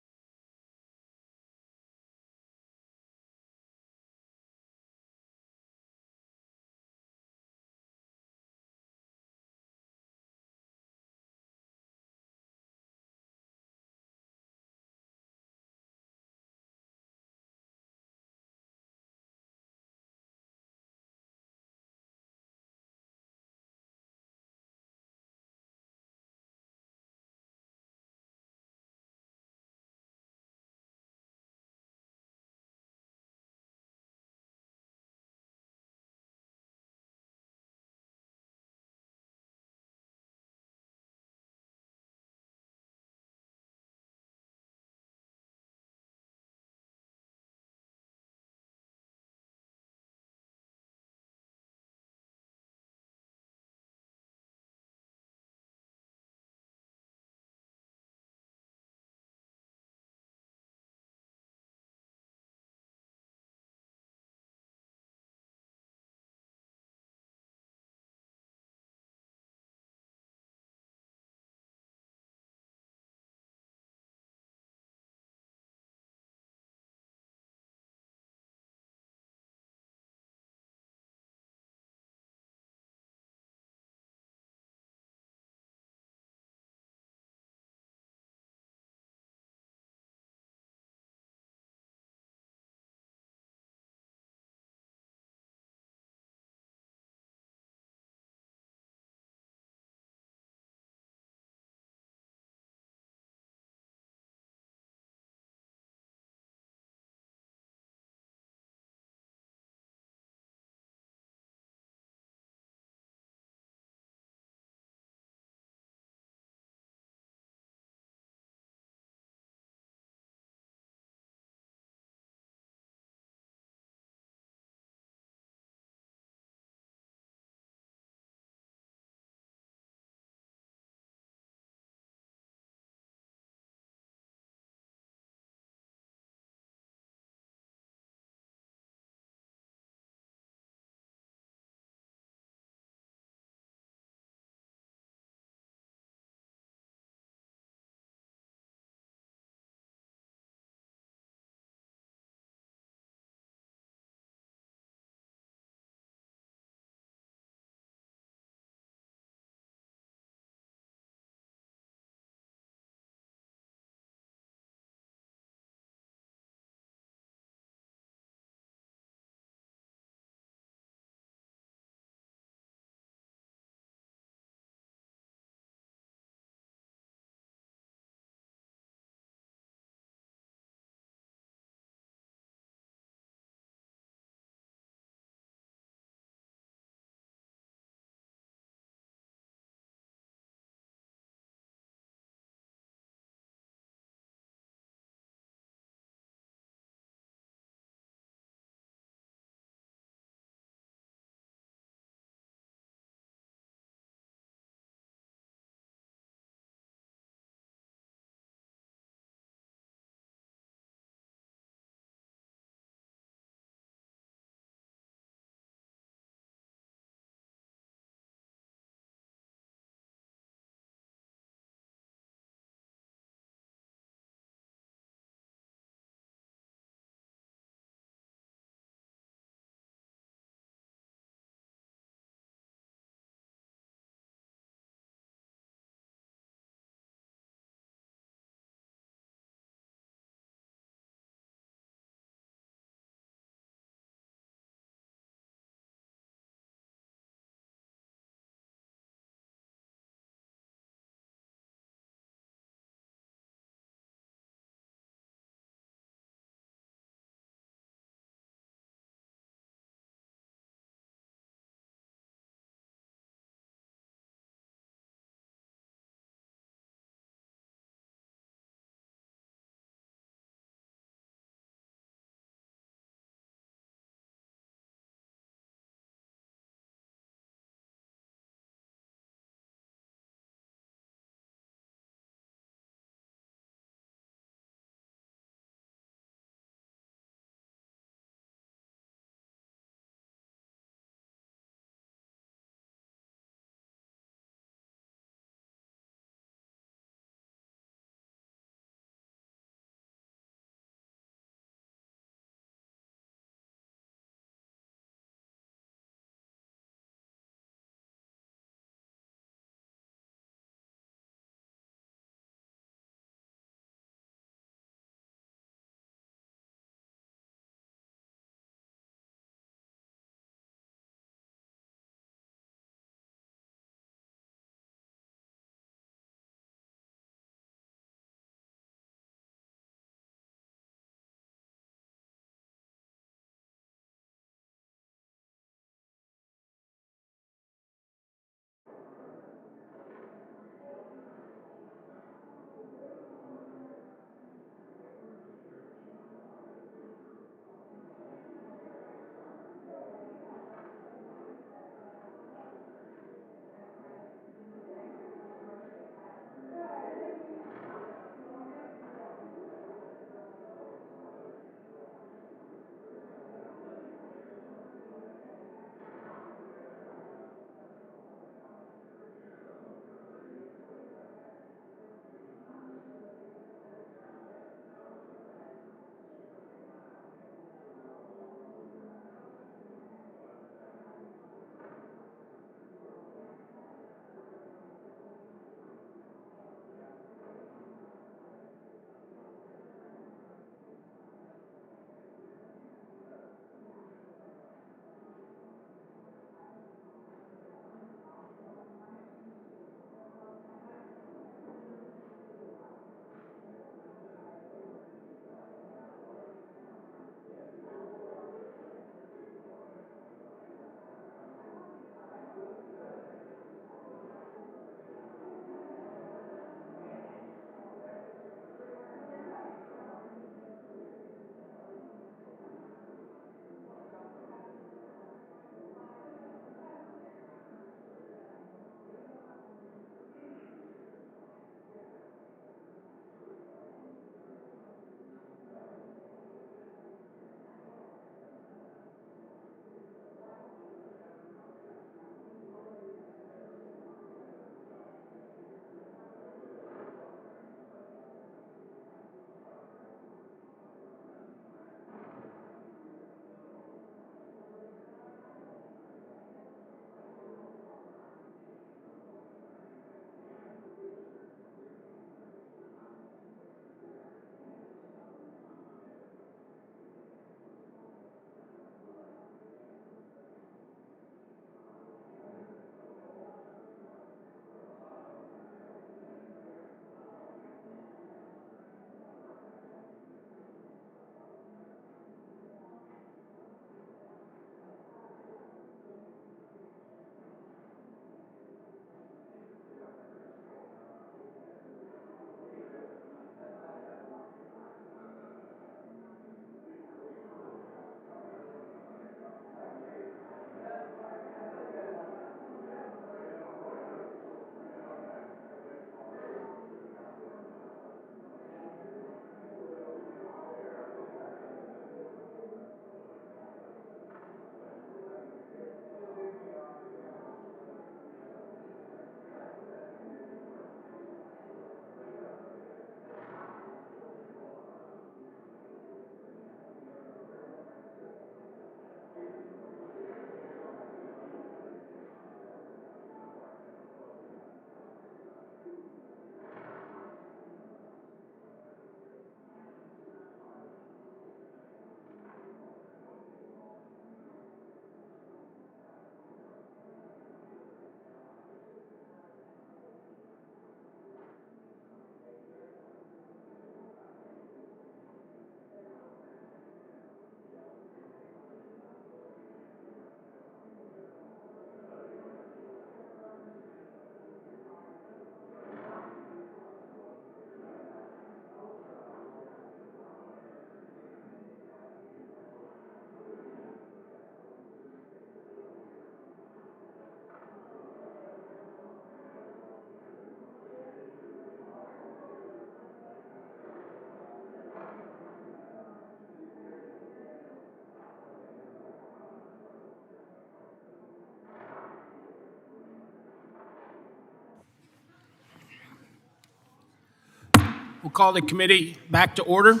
we'll call the committee back to order.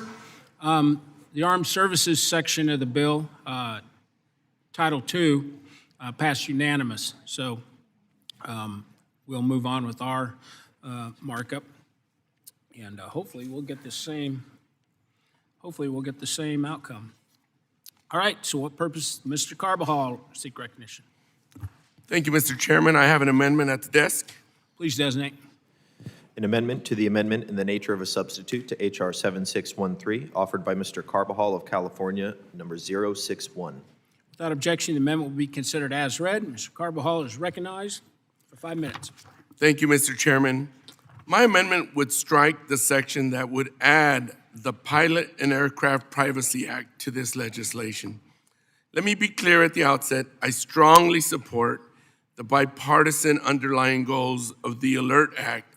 The Armed Services section of the bill, Title II, passed unanimous. So we'll move on with our markup, and hopefully we'll get the same outcome. All right, so what purpose, Mr. Carbajal, seek recognition? Thank you, Mr. Chairman. I have an amendment at the desk. Please designate. An amendment to the amendment in the nature of a substitute to H.R. 7613, offered by Mr. Carbajal of California, number 061. Without objection, the amendment will be considered as read. Mr. Carbajal is recognized for 5 minutes. Thank you, Mr. Chairman. My amendment would strike the section that would add the Pilot and Aircraft Privacy Act to this legislation. Let me be clear at the outset, I strongly support the bipartisan underlying goals of the ALERT Act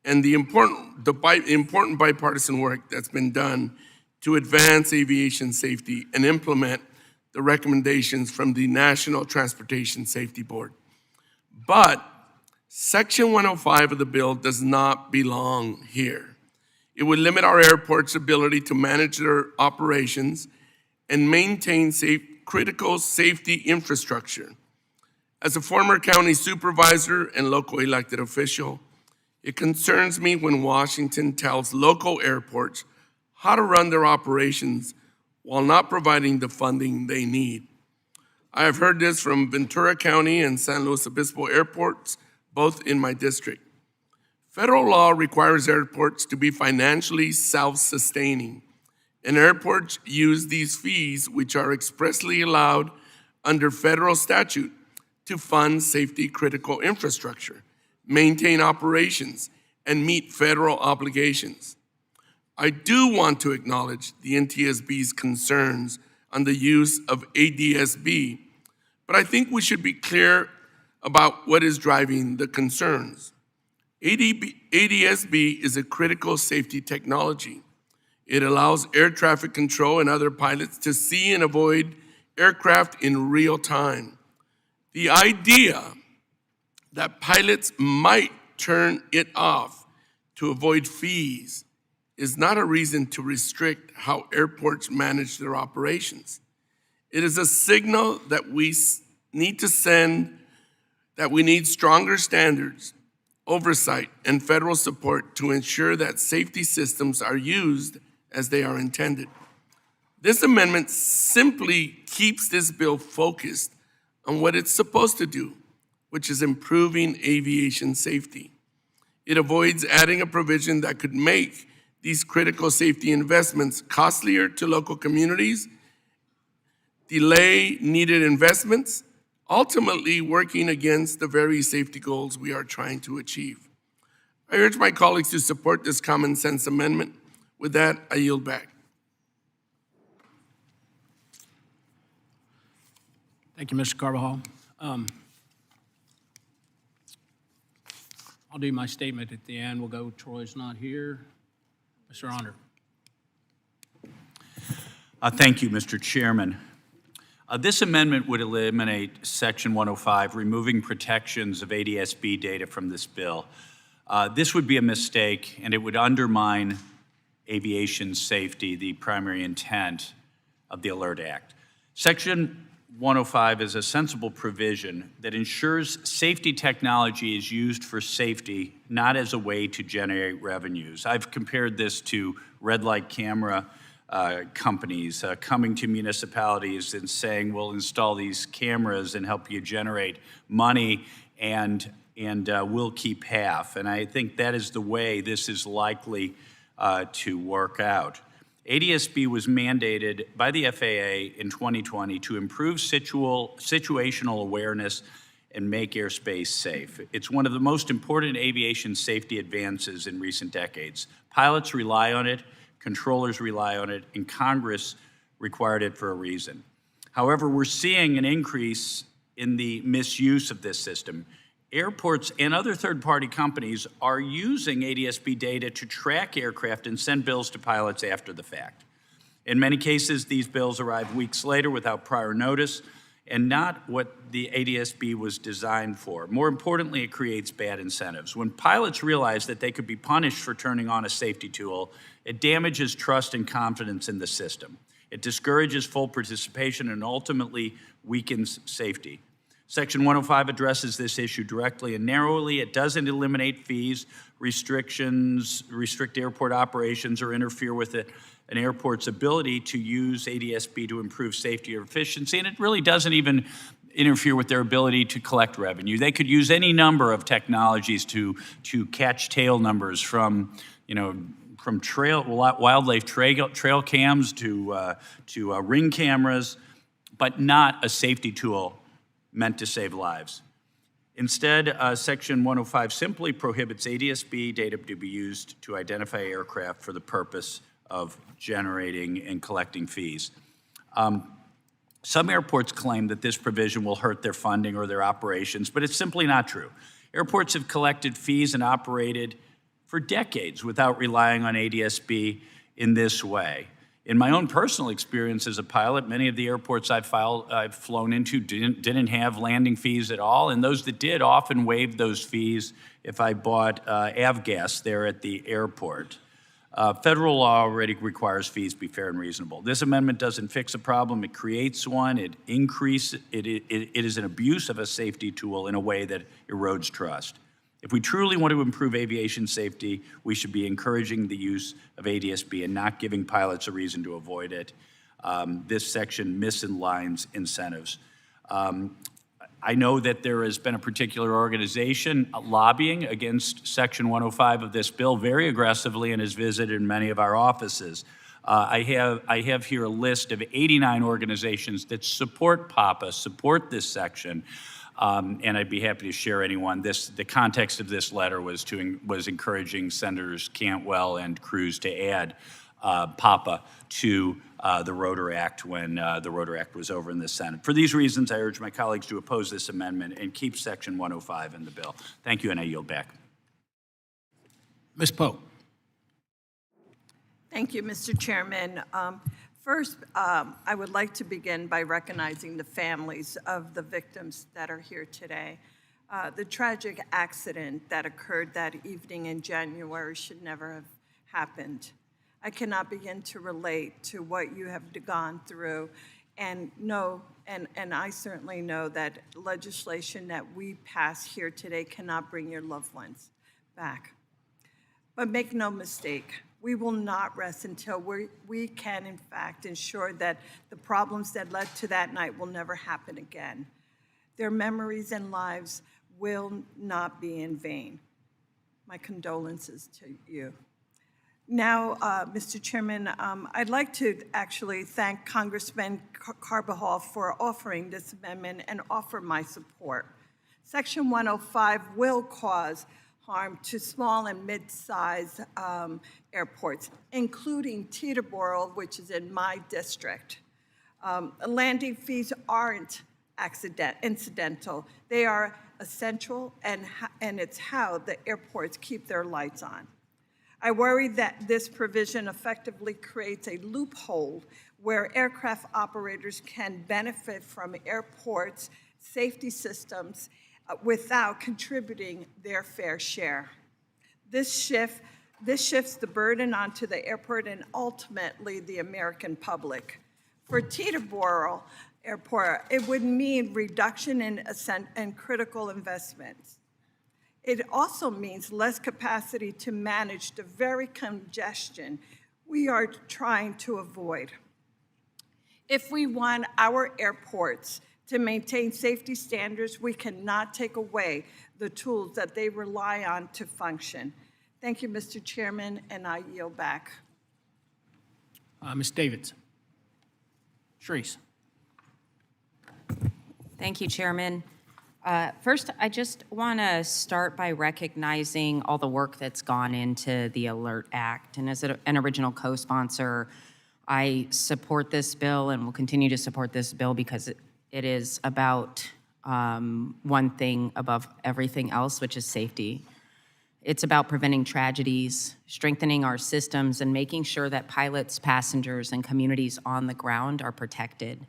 and the important bipartisan work that's been done to advance aviation safety and implement the recommendations from the National Transportation Safety Board. But Section 105 of the bill does not belong here. It would limit our airports' ability to manage their operations and maintain critical safety infrastructure. As a former county supervisor and local elected official, it concerns me when Washington tells local airports how to run their operations while not providing the funding they need. I have heard this from Ventura County and San Luis Obispo airports, both in my district. Federal law requires airports to be financially self-sustaining, and airports use these fees, which are expressly allowed under federal statute, to fund safety-critical infrastructure, maintain operations, and meet federal obligations. I do want to acknowledge the NTSB's concerns on the use of ADSB, but I think we should be clear about what is driving the concerns. ADSB is a critical safety technology. It allows air traffic control and other pilots to see and avoid aircraft in real time. The idea that pilots might turn it off to avoid fees is not a reason to restrict how airports manage their operations. It is a signal that we need to send that we need stronger standards, oversight, and federal support to ensure that safety systems are used as they are intended. This amendment simply keeps this bill focused on what it's supposed to do, which is improving aviation safety. It avoids adding a provision that could make these critical safety investments costlier to local communities, delay needed investments, ultimately working against the very safety goals we are trying to achieve. I urge my colleagues to support this common sense amendment. With that, I yield back. Thank you, Mr. Carbajal. I'll do my statement at the end. We'll go, Troy's not here. Mr. Honor. Thank you, Mr. Chairman. This amendment would eliminate Section 105, removing protections of ADSB data from this bill. This would be a mistake, and it would undermine aviation safety, the primary intent of the ALERT Act. Section 105 is a sensible provision that ensures safety technology is used for safety, not as a way to generate revenues. I've compared this to red light camera companies coming to municipalities and saying, we'll install these cameras and help you generate money, and we'll keep half. And I think that is the way this is likely to work out. ADSB was mandated by the FAA in 2020 to improve situational awareness and make airspace safe. It's one of the most important aviation safety advances in recent decades. Pilots rely on it, controllers rely on it, and Congress required it for a reason. However, we're seeing an increase in the misuse of this system. Airports and other third-party companies are using ADSB data to track aircraft and send bills to pilots after the fact. In many cases, these bills arrive weeks later without prior notice, and not what the ADSB was designed for. More importantly, it creates bad incentives. When pilots realize that they could be punished for turning on a safety tool, it damages trust and confidence in the system. It discourages full participation and ultimately weakens safety. Section 105 addresses this issue directly and narrowly. It doesn't eliminate fees, restrict airport operations, or interfere with an airport's ability to use ADSB to improve safety or efficiency, and it really doesn't even interfere with their ability to collect revenue. They could use any number of technologies to catch tail numbers from wildlife trail cams to ring cameras, but not a safety tool meant to save lives. Instead, Section 105 simply prohibits ADSB data to be used to identify aircraft for the purpose of generating and collecting fees. Some airports claim that this provision will hurt their funding or their operations, but it's simply not true. Airports have collected fees and operated for decades without relying on ADSB in this way. In my own personal experience as a pilot, many of the airports I've flown into didn't have landing fees at all, and those that did often waived those fees if I bought avgas there at the airport. Federal law already requires fees be fair and reasonable. This amendment doesn't fix a problem, it creates one, it is an abuse of a safety tool in a way that erodes trust. If we truly want to improve aviation safety, we should be encouraging the use of ADSB and not giving pilots a reason to avoid it. This section misaligns incentives. I know that there has been a particular organization lobbying against Section 105 of this bill very aggressively and has visited many of our offices. I have here a list of 89 organizations that support PAPA, support this section. And I'd be happy to share anyone. The context of this letter was encouraging Senators Cantwell and Cruz to add PAPA to the Rotor Act when the Rotor Act was over in the Senate. For these reasons, I urge my colleagues to oppose this amendment and keep Section 105 in the bill. Thank you, and I yield back. Ms. Poe. Thank you, Mr. Chairman. First, I would like to begin by recognizing the families of the victims that are here today. The tragic accident that occurred that evening in January should never have happened. I cannot begin to relate to what you have gone through and I certainly know that legislation that we pass here today cannot bring your loved ones back. But make no mistake, we will not rest until we can, in fact, ensure that the problems that led to that night will never happen again. Their memories and lives will not be in vain. My condolences to you. Now, Mr. Chairman, I'd like to actually thank Congressman Carbajal for offering this amendment and offer my support. Section 105 will cause harm to small and mid-sized airports, including Teterboro, which is in my district. Landing fees aren't incidental. They are essential, and it's how the airports keep their lights on. I worry that this provision effectively creates a loophole where aircraft operators can benefit from airports' safety systems without contributing their fair share. This shifts the burden onto the airport and ultimately the American public. For Teterboro Airport, it would mean reduction in critical investments. It also means less capacity to manage the very congestion we are trying to avoid. If we want our airports to maintain safety standards, we cannot take away the tools that they rely on to function. Thank you, Mr. Chairman, and I yield back. Ms. Davids. Sharice. Thank you, Chairman. First, I just want to start by recognizing all the work that's gone into the ALERT Act. And as an original co-sponsor, I support this bill and will continue to support this bill because it is about one thing above everything else, which is safety. It's about preventing tragedies, strengthening our systems, and making sure that pilots, passengers, and communities on the ground are protected.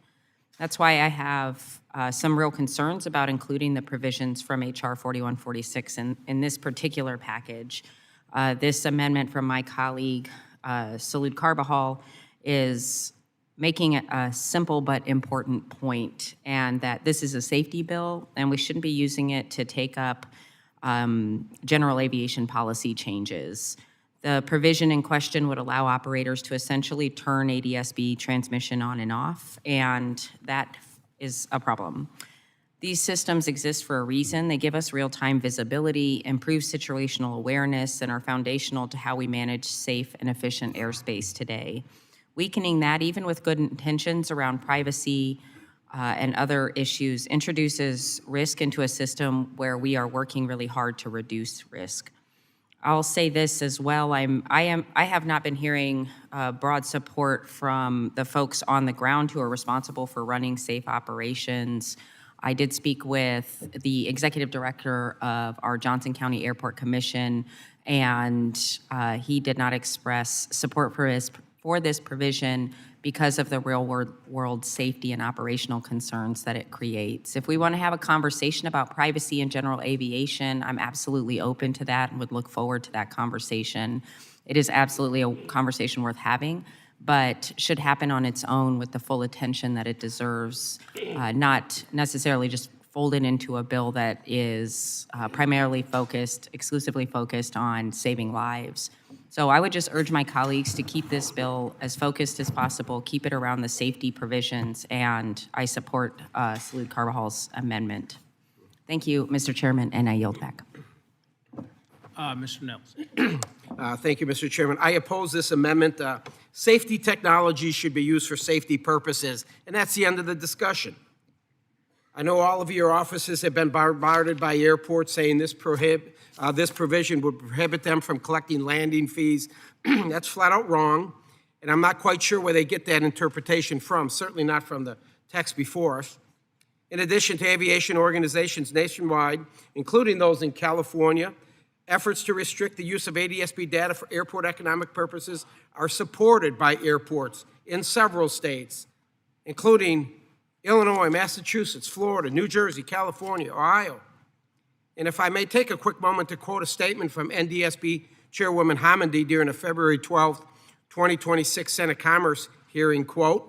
That's why I have some real concerns about including the provisions from HR 4146 in this particular package. This amendment from my colleague, Salud Carbajal, is making a simple but important point, and that this is a safety bill, and we shouldn't be using it to take up general aviation policy changes. The provision in question would allow operators to essentially turn ADS-B transmission on and off, and that is a problem. These systems exist for a reason. They give us real-time visibility, improve situational awareness, and are foundational to how we manage safe and efficient airspace today. Weakening that, even with good intentions around privacy and other issues, introduces risk into a system where we are working really hard to reduce risk. I'll say this as well. I have not been hearing broad support from the folks on the ground who are responsible for running safe operations. I did speak with the executive director of our Johnson County Airport Commission, and he did not express support for this provision because of the real-world safety and operational concerns that it creates. If we want to have a conversation about privacy in general aviation, I'm absolutely open to that and would look forward to that conversation. It is absolutely a conversation worth having, but should happen on its own with the full attention that it deserves, not necessarily just folded into a bill that is exclusively focused on saving lives. So I would just urge my colleagues to keep this bill as focused as possible, keep it around the safety provisions, and I support Salud Carvajal's amendment. Thank you, Mr. Chairman, and I yield back. Mr. Nels. Thank you, Mr. Chairman. I oppose this amendment. Safety technology should be used for safety purposes, and that's the end of the discussion. I know all of your offices have been bombarded by airports saying this provision would prohibit them from collecting landing fees. That's flat out wrong, and I'm not quite sure where they get that interpretation from, certainly not from the text before us. In addition to aviation organizations nationwide, including those in California, efforts to restrict the use of ADS-B data for airport economic purposes are supported by airports in several states, including Illinois, Massachusetts, Florida, New Jersey, California, Ohio. And if I may take a quick moment to quote a statement from NDSB Chairwoman Hammondy during a February 12, 2026 Senate Commerce hearing, quote,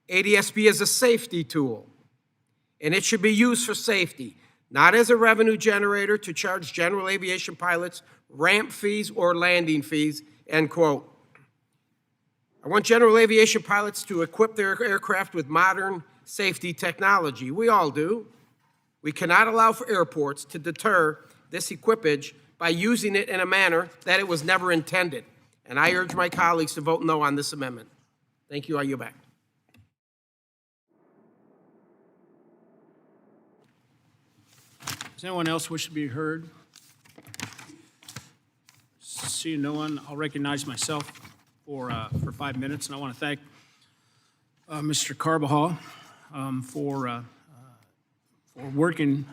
ADS-B is a safety tool, and it should be used for safety, not as a revenue generator to charge general aviation pilots ramp fees or landing fees, end quote. I want general aviation pilots to equip their aircraft with modern safety technology. We all do. We cannot allow for airports to deter this equipage by using it in a manner that it was never intended. And I urge my colleagues to vote no on this amendment. Thank you. I yield back. Does anyone else wish to be heard? See no one, I'll recognize myself for 5 minutes, and I want to thank Mr. Carbajal for working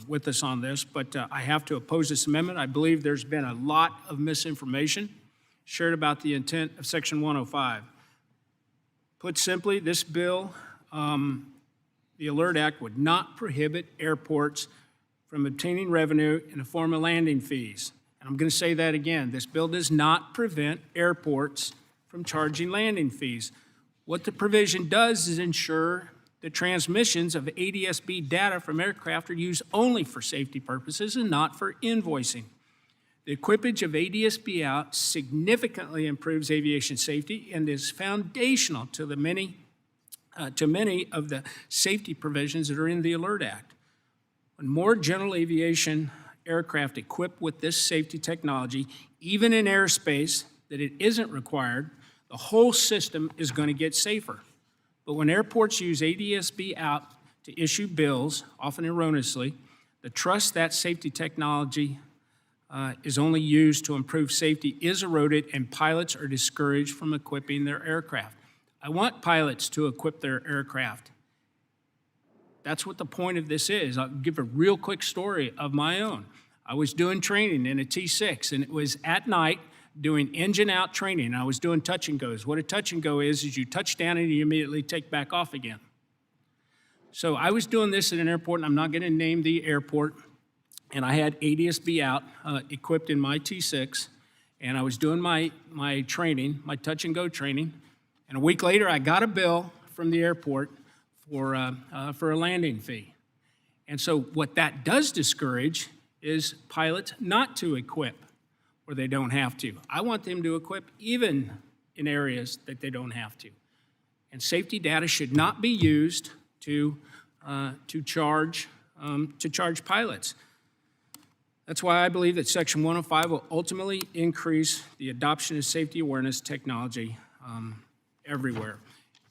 with us on this, but I have to oppose this amendment. I believe there's been a lot of misinformation shared about the intent of Section 105. Put simply, this bill, the Alert Act, would not prohibit airports from obtaining revenue in the form of landing fees. And I'm going to say that again. This bill does not prevent airports from charging landing fees. What the provision does is ensure the transmissions of ADS-B data from aircraft are used only for safety purposes and not for invoicing. The equipage of ADS-B out significantly improves aviation safety and is foundational to many of the safety provisions that are in the Alert Act. When more general aviation aircraft equipped with this safety technology, even in airspace that it isn't required, the whole system is going to get safer. But when airports use ADS-B out to issue bills, often erroneously, the trust that safety technology is only used to improve safety is eroded, and pilots are discouraged from equipping their aircraft. I want pilots to equip their aircraft. That's what the point of this is. I'll give a real quick story of my own. I was doing training in a T6, and it was at night doing engine out training. I was doing touch and goes. What a touch and go is you touch down and you immediately take back off again. So I was doing this at an airport, and I'm not going to name the airport, and I had ADSB out, equipped in my T6, and I was doing my training, my touch-and-go training, and a week later, I got a bill from the airport for a landing fee. And so what that does discourage is pilots not to equip where they don't have to. I want them to equip even in areas that they don't have to. And safety data should not be used to charge pilots. That's why I believe that Section 105 will ultimately increase the adoption of safety awareness technology everywhere.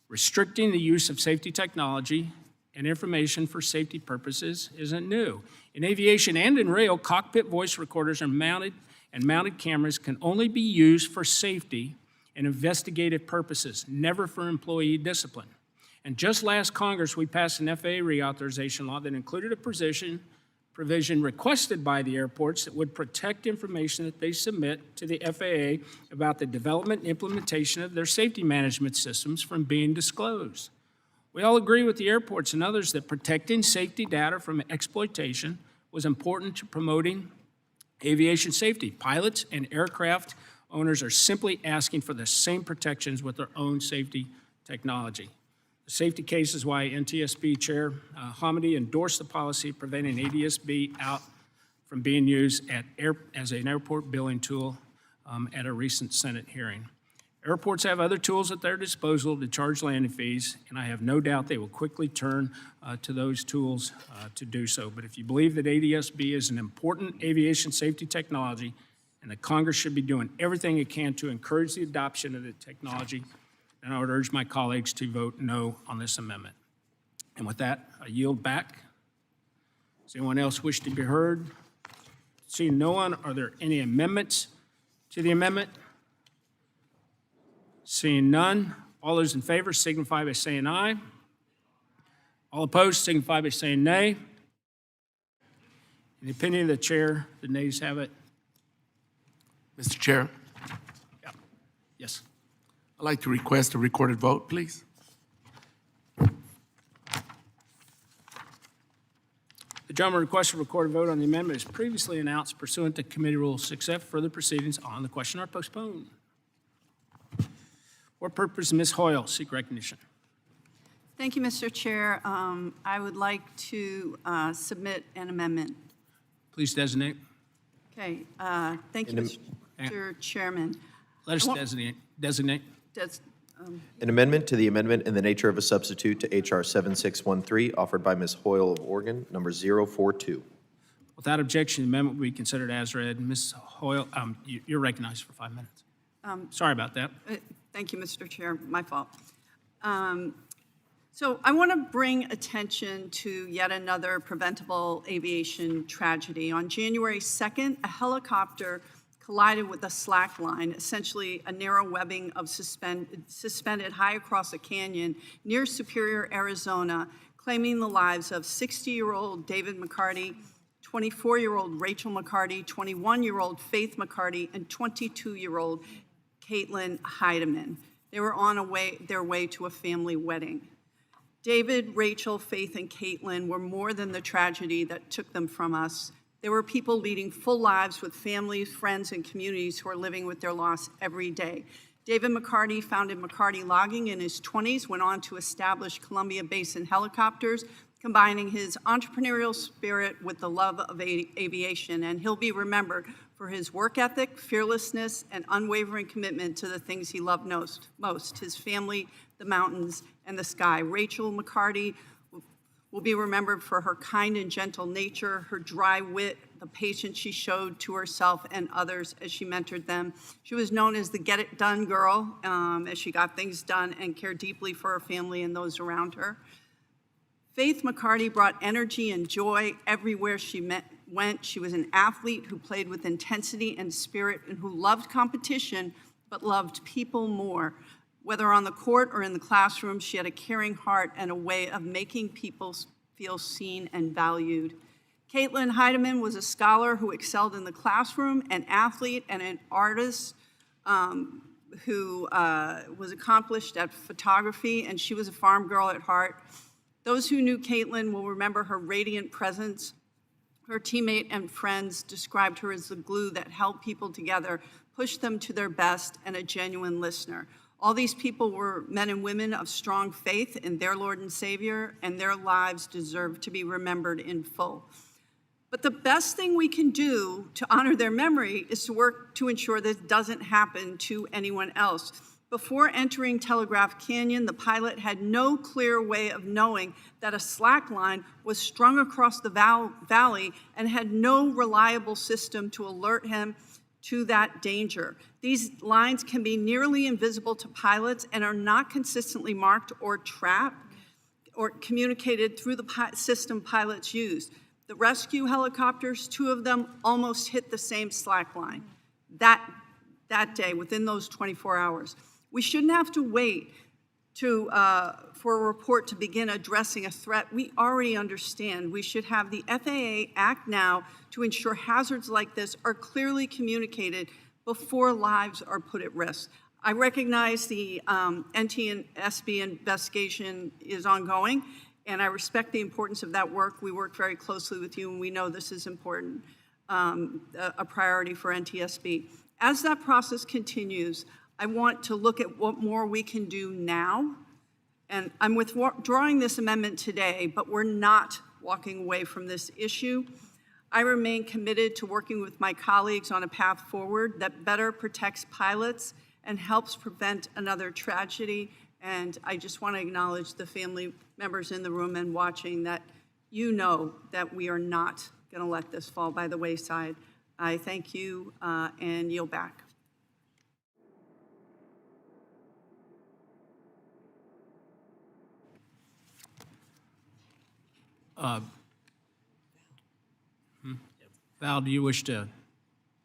Restricting the use of safety technology and information for safety purposes isn't new. In aviation and in rail, cockpit voice recorders are mounted, and mounted cameras can only be used for safety and investigative purposes, never for employee discipline. And just last Congress, we passed an FAA reauthorization law that included a provision requested by the airports that would protect information that they submit to the FAA about the development and implementation of their safety management systems from being disclosed. We all agree with the airports and others that protecting safety data from exploitation was important to promoting aviation safety. Pilots and aircraft owners are simply asking for the same protections with their own safety technology. The safety case is why NTSB Chair Hamady endorsed the policy preventing ADSB out from being used as an airport billing tool at a recent Senate hearing. Airports have other tools at their disposal to charge landing fees, and I have no doubt they will quickly turn to those tools to do so. But if you believe that ADSB is an important aviation safety technology and that Congress should be doing everything it can to encourage the adoption of the technology, then I would urge my colleagues to vote no on this amendment. And with that, I yield back. Does anyone else wish to be heard? Seeing no one, are there any amendments to the amendment? Seeing none, all those in favor signify by saying aye. All opposed signify by saying nay. In the opinion of the chair, the nays have it. Mr. Chair, Yeah. Yes. I'd like to request a recorded vote, please. The gentleman requests a recorded vote on the amendment as previously announced pursuant to Committee Rule 6F. Further proceedings on the question are postponed. For what purpose, Ms. Hoyle, seek recognition? Thank you, Mr. Chair. I would like to submit an amendment. Please designate. Okay, thank you, Mr. Chairman. Let us designate. An amendment to the amendment in the nature of a substitute to H.R. 7613, offered by Ms. Hoyle of Oregon, number 042. Without objection, the amendment will be considered as read. Ms. Hoyle, you're recognized for 5 minutes. Sorry about that. Thank you, Mr. Chair. My fault. So I want to bring attention to yet another preventable aviation tragedy. On January 2nd, a helicopter collided with a slack line, essentially a narrow webbing of suspended high across a canyon near Superior, Arizona, claiming the lives of 60-year-old David McCarty, 24-year-old Rachel McCarty, 21-year-old Faith McCarty, and 22-year-old Caitlin Heidemann. They were on their way to a family wedding. David, Rachel, Faith, and Caitlin were more than the tragedy that took them from us. There were people leading full lives with families, friends, and communities who are living with their loss every day. David McCarty founded McCarty Logging in his 20s, went on to establish Columbia Basin Helicopters, combining his entrepreneurial spirit with the love of aviation. And he'll be remembered for his work ethic, fearlessness, and unwavering commitment to the things he loved most, his family, the mountains, and the sky. Rachel McCarty will be remembered for her kind and gentle nature, her dry wit, the patience she showed to herself and others as she mentored them. She was known as the get-it-done girl, as she got things done and cared deeply for her family and those around her. Faith McCarty brought energy and joy everywhere she went. She was an athlete who played with intensity and spirit and who loved competition but loved people more. Whether on the court or in the classroom, she had a caring heart and a way of making people feel seen and valued. Caitlin Heidemann was a scholar who excelled in the classroom, an athlete, and an artist who was accomplished at photography, and she was a farm girl at heart. Those who knew Caitlin will remember her radiant presence. Her teammate and friends described her as the glue that held people together, pushed them to their best, and a genuine listener. All these people were men and women of strong faith in their Lord and Savior, and their lives deserve to be remembered in full. But the best thing we can do to honor their memory is to work to ensure this doesn't happen to anyone else. Before entering Telegraph Canyon, the pilot had no clear way of knowing that a slack line was strung across the valley and had no reliable system to alert him to that danger. These lines can be nearly invisible to pilots and are not consistently marked or tracked or communicated through the system pilots use. The rescue helicopters, 2 of them almost hit the same slack line that day, within those 24 hours. We shouldn't have to wait for a report to begin addressing a threat we already understand. We should have the FAA act now to ensure hazards like this are clearly communicated before lives are put at risk. I recognize the NTSB investigation is ongoing, and I respect the importance of that work. We work very closely with you, and we know this is important, a priority for NTSB. As that process continues, I want to look at what more we can do now. And I'm withdrawing this amendment today, but we're not walking away from this issue. I remain committed to working with my colleagues on a path forward that better protects pilots and helps prevent another tragedy. And I just want to acknowledge the family members in the room and watching that you know that we are not going to let this fall by the wayside. I thank you and yield back. Val, do you wish to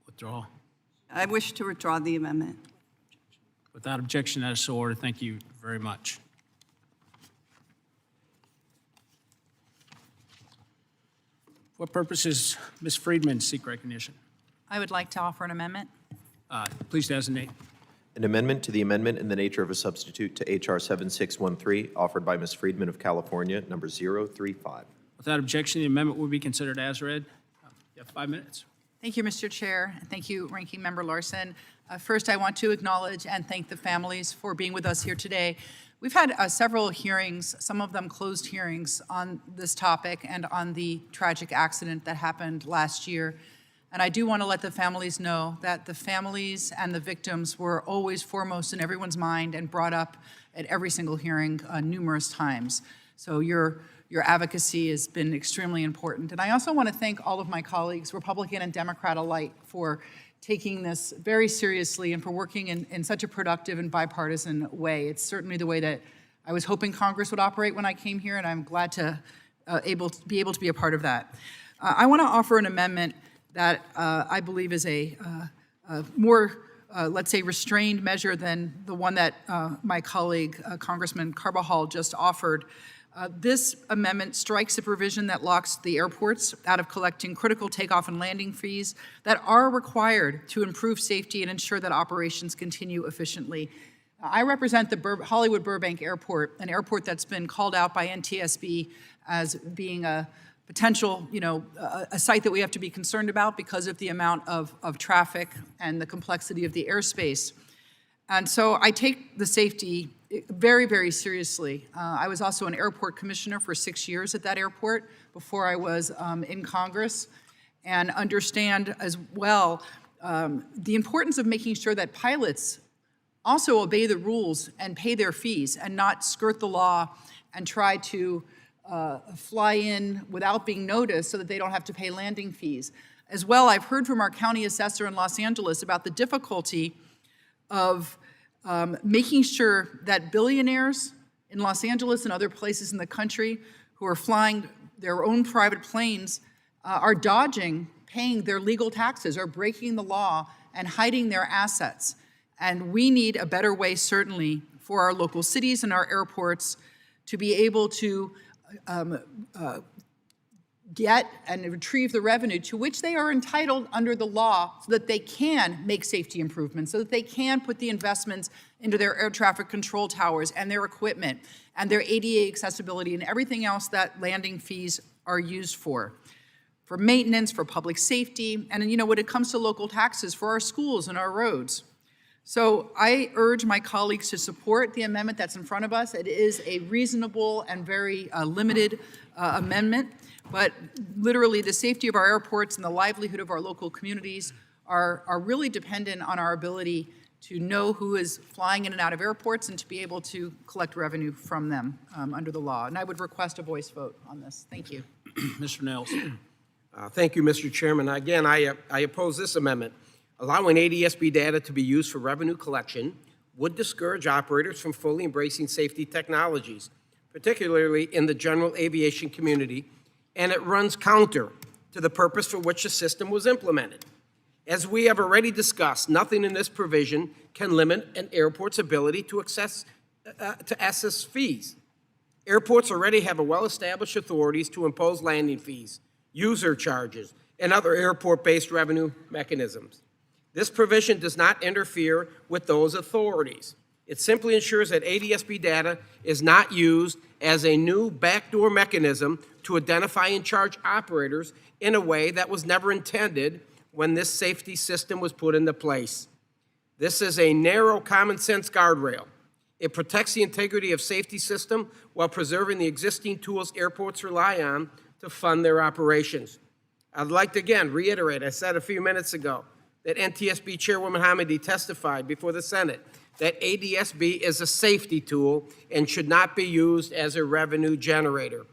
withdraw? I wish to withdraw the amendment. Without objection, that is so ordered. Thank you very much. For what purposes Ms. Friedman seek recognition? I would like to offer an amendment. Please designate. An amendment to the amendment in the nature of a substitute to H.R. 7613, offered by Ms. Friedman of California, number 035. Without objection, the amendment will be considered as read. You have 5 minutes. Thank you, Mr. Chair, and thank you, Ranking Member Larson. First, I want to acknowledge and thank the families for being with us here today. We've had several hearings, some of them closed hearings, on this topic and on the tragic accident that happened last year. And I do want to let the families know that the families and the victims were always foremost in everyone's mind and brought up at every single hearing numerous times. So your advocacy has been extremely important. And I also want to thank all of my colleagues, Republican and Democrat alike, for taking this very seriously and for working in such a productive and bipartisan way. It's certainly the way that I was hoping Congress would operate when I came here, and I'm glad to be able to be a part of that. I want to offer an amendment that I believe is a more, let's say, restrained measure than the one that my colleague, Congressman Carbajal, just offered. This amendment strikes a provision that locks the airports out of collecting critical takeoff and landing fees that are required to improve safety and ensure that operations continue efficiently. I represent the Hollywood Burbank Airport, an airport that's been called out by NTSB as being a potential, a site that we have to be concerned about because of the amount of traffic and the complexity of the airspace. And so I take the safety very, very seriously. I was also an airport commissioner for 6 years at that airport before I was in Congress, and understand as well the importance of making sure that pilots also obey the rules and pay their fees and not skirt the law and try to fly in without being noticed so that they don't have to pay landing fees. As well, I've heard from our county assessor in Los Angeles about the difficulty of making sure that billionaires in Los Angeles and other places in the country who are flying their own private planes are dodging paying their legal taxes or breaking the law and hiding their assets. And we need a better way, certainly, for our local cities and our airports to be able to get and retrieve the revenue to which they are entitled under the law so that they can make safety improvements, so that they can put the investments into their air traffic control towers and their equipment and their ADA accessibility and everything else that landing fees are used for maintenance, for public safety, and, you know, when it comes to local taxes, for our schools and our roads. So I urge my colleagues to support the amendment that's in front of us. It is a reasonable and very limited amendment, but literally the safety of our airports and the livelihood of our local communities are really dependent on our ability to know who is flying in and out of airports and to be able to collect revenue from them under the law. And I would request a voice vote on this. Thank you. Mr. Nelson. Thank you, Mr. Chairman. Again, I oppose this amendment. Allowing ADSB data to be used for revenue collection would discourage operators from fully embracing safety technologies, particularly in the general aviation community, and it runs counter to the purpose for which the system was implemented. As we have already discussed, nothing in this provision can limit an airport's ability to assess fees. Airports already have well-established authorities to impose landing fees, user charges, and other airport-based revenue mechanisms. This provision does not interfere with those authorities. It simply ensures that ADSB data is not used as a new backdoor mechanism to identify and charge operators in a way that was never intended when this safety system was put into place. This is a narrow common sense guardrail. It protects the integrity of safety system while preserving the existing tools airports rely on to fund their operations. I'd like to again reiterate, I said a few minutes ago, that NTSB Chairwoman Hamidi testified before the Senate that ADSB is a safety tool and should not be used as a revenue generator.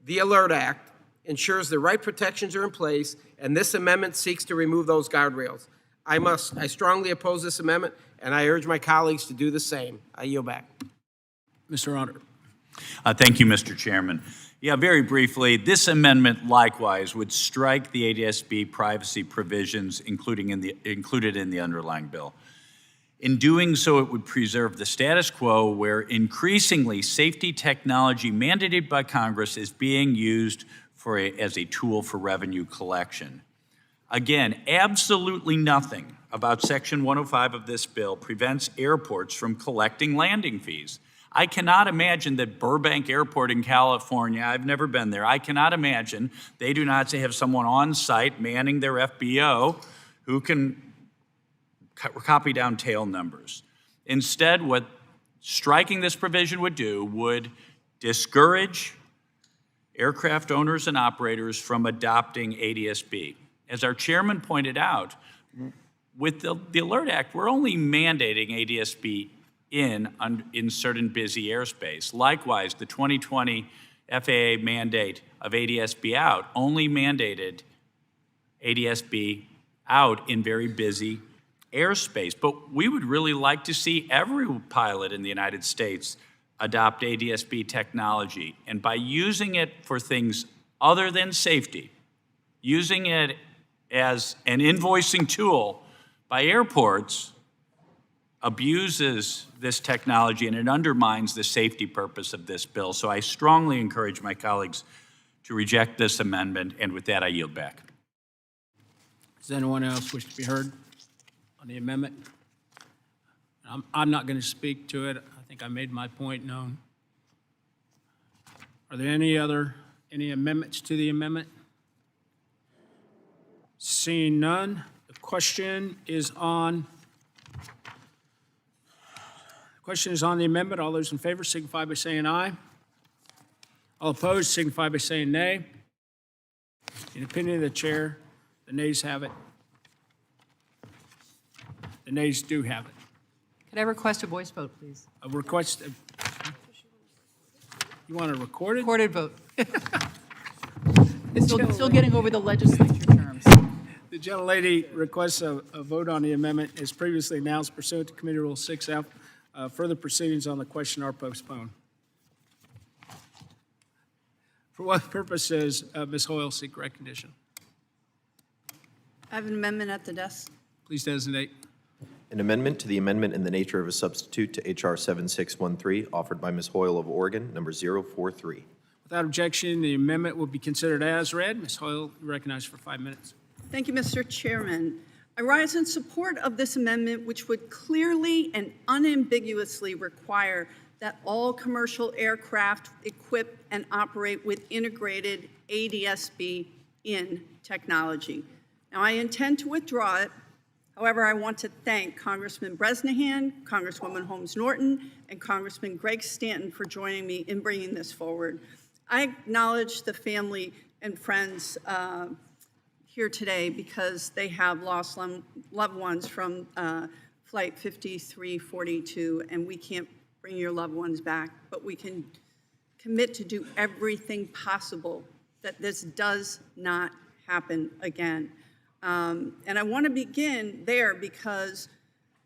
The ALERT Act ensures the right protections are in place, and this amendment seeks to remove those guardrails. I strongly oppose this amendment, and I urge my colleagues to do the same. I yield back. Mr. Honor. Thank you, Mr. Chairman. Yeah, very briefly, this amendment likewise would strike the ADSB privacy provisions included in the underlying bill. In doing so, it would preserve the status quo where increasingly safety technology mandated by Congress is being used as a tool for revenue collection. Again, absolutely nothing about Section 105 of this bill prevents airports from collecting landing fees. I cannot imagine that Burbank Airport in California, I've never been there, I cannot imagine they do not have someone on site manning their FBO who can copy down tail numbers. Instead, what striking this provision would do would discourage aircraft owners and operators from adopting ADSB. As our chairman pointed out, with the ALERT Act, we're only mandating ADSB in certain busy airspace. Likewise, the 2020 FAA mandate of ADSB out only mandated ADSB out in very busy airspace. But we would really like to see every pilot in the United States adopt ADSB technology. And by using it for things other than safety, using it as an invoicing tool by airports abuses this technology and it undermines the safety purpose of this bill. So I strongly encourage my colleagues to reject this amendment, and with that, I yield back. Does anyone else wish to be heard on the amendment? I'm not going to speak to it. I think I made my point known. Are there any amendments to the amendment? Seeing none, the question is on the amendment. All those in favor signify by saying aye. All opposed signify by saying nay. In opinion of the chair, the nays have it. The nays do have it. Could I request a voice vote, please? A request. You want to record it? Recorded vote. Still getting over the legislature terms. The gentlelady requests a vote on the amendment as previously announced pursuant to Committee Rule 6F. Further proceedings on the question are postponed. For what purposes, Ms. Hoyle seek recognition? I have an amendment at the desk. Please designate. An amendment to the amendment in the nature of a substitute to H.R. 7613, offered by Ms. Hoyle of Oregon, number 043. Without objection, the amendment will be considered as read. Ms. Hoyle, you're recognized for 5 minutes. Thank you, Mr. Chairman. I rise in support of this amendment, which would clearly and unambiguously require that all commercial aircraft equip and operate with integrated ADS-B-in technology. Now, I intend to withdraw it. However, I want to thank Congressman Bresnahan, Congresswoman Holmes Norton, and Congressman Greg Stanton for joining me in bringing this forward. I acknowledge the family and friends here today because they have lost loved ones from Flight 5342, and we can't bring your loved ones back, but we can commit to do everything possible that this does not happen again. And I want to begin there because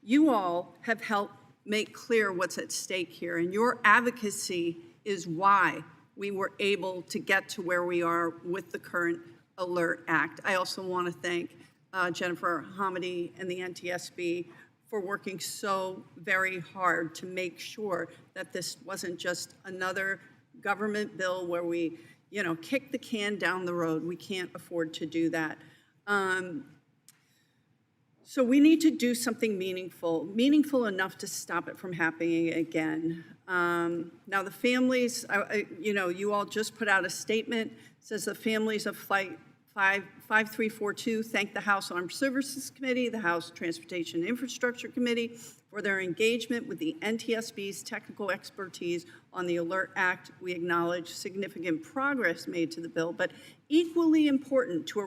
you all have helped make clear what's at stake here, and your advocacy is why we were able to get to where we are with the current Alert Act. I also want to thank Jennifer Hamady and the NTSB for working so very hard to make sure that this wasn't just another government bill where we, kick the can down the road. We can't afford to do that. So we need to do something meaningful enough to stop it from happening again. Now the families, you all just put out a statement, says the families of Flight 5342 thank the House Armed Services Committee, the House Transportation and Infrastructure Committee for their engagement with the NTSB's technical expertise on the Alert Act. We acknowledge significant progress made to the bill, but equally important to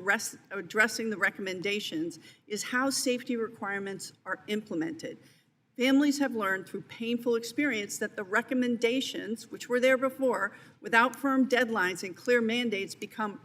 addressing the recommendations is how safety requirements are implemented. Families have learned through painful experience that the recommendations, which were there before, without firm deadlines and clear mandates, become